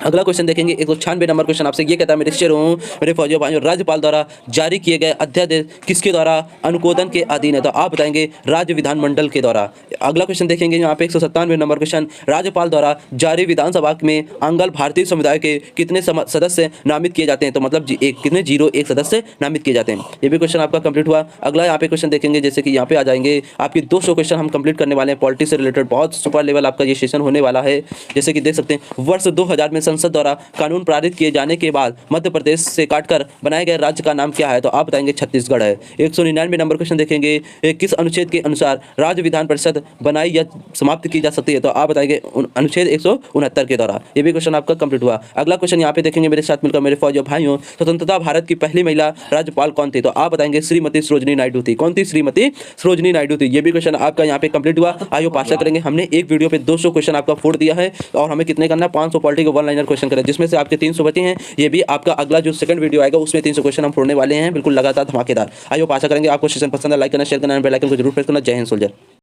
अगला क्वेश्चन देखेंगे, 196 नंबर क्वेश्चन आपसे ये कहता है मेरे शेरों, मेरे फौजियों भाइयों, राज्यपाल द्वारा जारी किए गए अध्यादेश किसके द्वारा अनुमोदन के अधीन है? तो आप बताएंगे राज्य विधानमंडल के द्वारा। अगला क्वेश्चन देखेंगे यहाँ पे 197 नंबर क्वेश्चन, राज्यपाल द्वारा जारी विधानसभा में आंग्ल भारतीय समुदाय के कितने सदस्य नामित किए जाते हैं? तो मतलब कितने? 01 सदस्य नामित किए जाते हैं। ये भी क्वेश्चन आपका कंप्लीट हुआ। अगला यहाँ पे क्वेश्चन देखेंगे, जैसे कि यहाँ पे आ जाएंगे आपके 200 क्वेश्चन हम कंप्लीट करने वाले हैं पॉलिटिक्स से रिलेटेड। बहुत सुपर लेवल आपका ये सेशन होने वाला है। जैसे कि देख सकते हैं, वर्ष 2000 में संसद द्वारा कानून पारित किए जाने के बाद मध्य प्रदेश से काटकर बनाए गए राज्य का नाम क्या है? तो आप बताएंगे छत्तीसगढ़ है। 199 नंबर क्वेश्चन देखेंगे, किस अनुच्छेद के अनुसार राज्य विधान परिषद बनाई या समाप्त की जा सकती है? तो आप बताएंगे अनुच्छेद 169 के द्वारा। ये भी क्वेश्चन आपका कंप्लीट हुआ। अगला क्वेश्चन यहाँ पे देखेंगे मेरे साथ मिलकर मेरे फौजियों भाइयों, स्वतंत्रता भारत की पहली महिला राज्यपाल कौन थी? तो आप बताएंगे श्रीमती सरोजिनी नायडू थी। कौन थी? श्रीमती सरोजिनी नायडू थी। ये भी क्वेश्चन आपका यहाँ पे कंप्लीट हुआ। आइए आशा करेंगे हमने एक वीडियो पे 200 क्वेश्चन आपका फोड़ दिया है और हमें कितने करना है? 500 पॉलिटी के वन लाइनर क्वेश्चन करें, जिसमें से आपके 300 बचे हैं। ये भी आपका अगला जो सेकंड वीडियो आएगा उसमें 300 क्वेश्चन हम फोड़ने वाले हैं, बिल्कुल लगातार धमाकेदार। आइए आशा करेंगे आपको सेशन पसंद है, लाइक करना, शेयर करना, बेल आइकन को जरूर प्रेस करना। जय हिंद सोल्जर।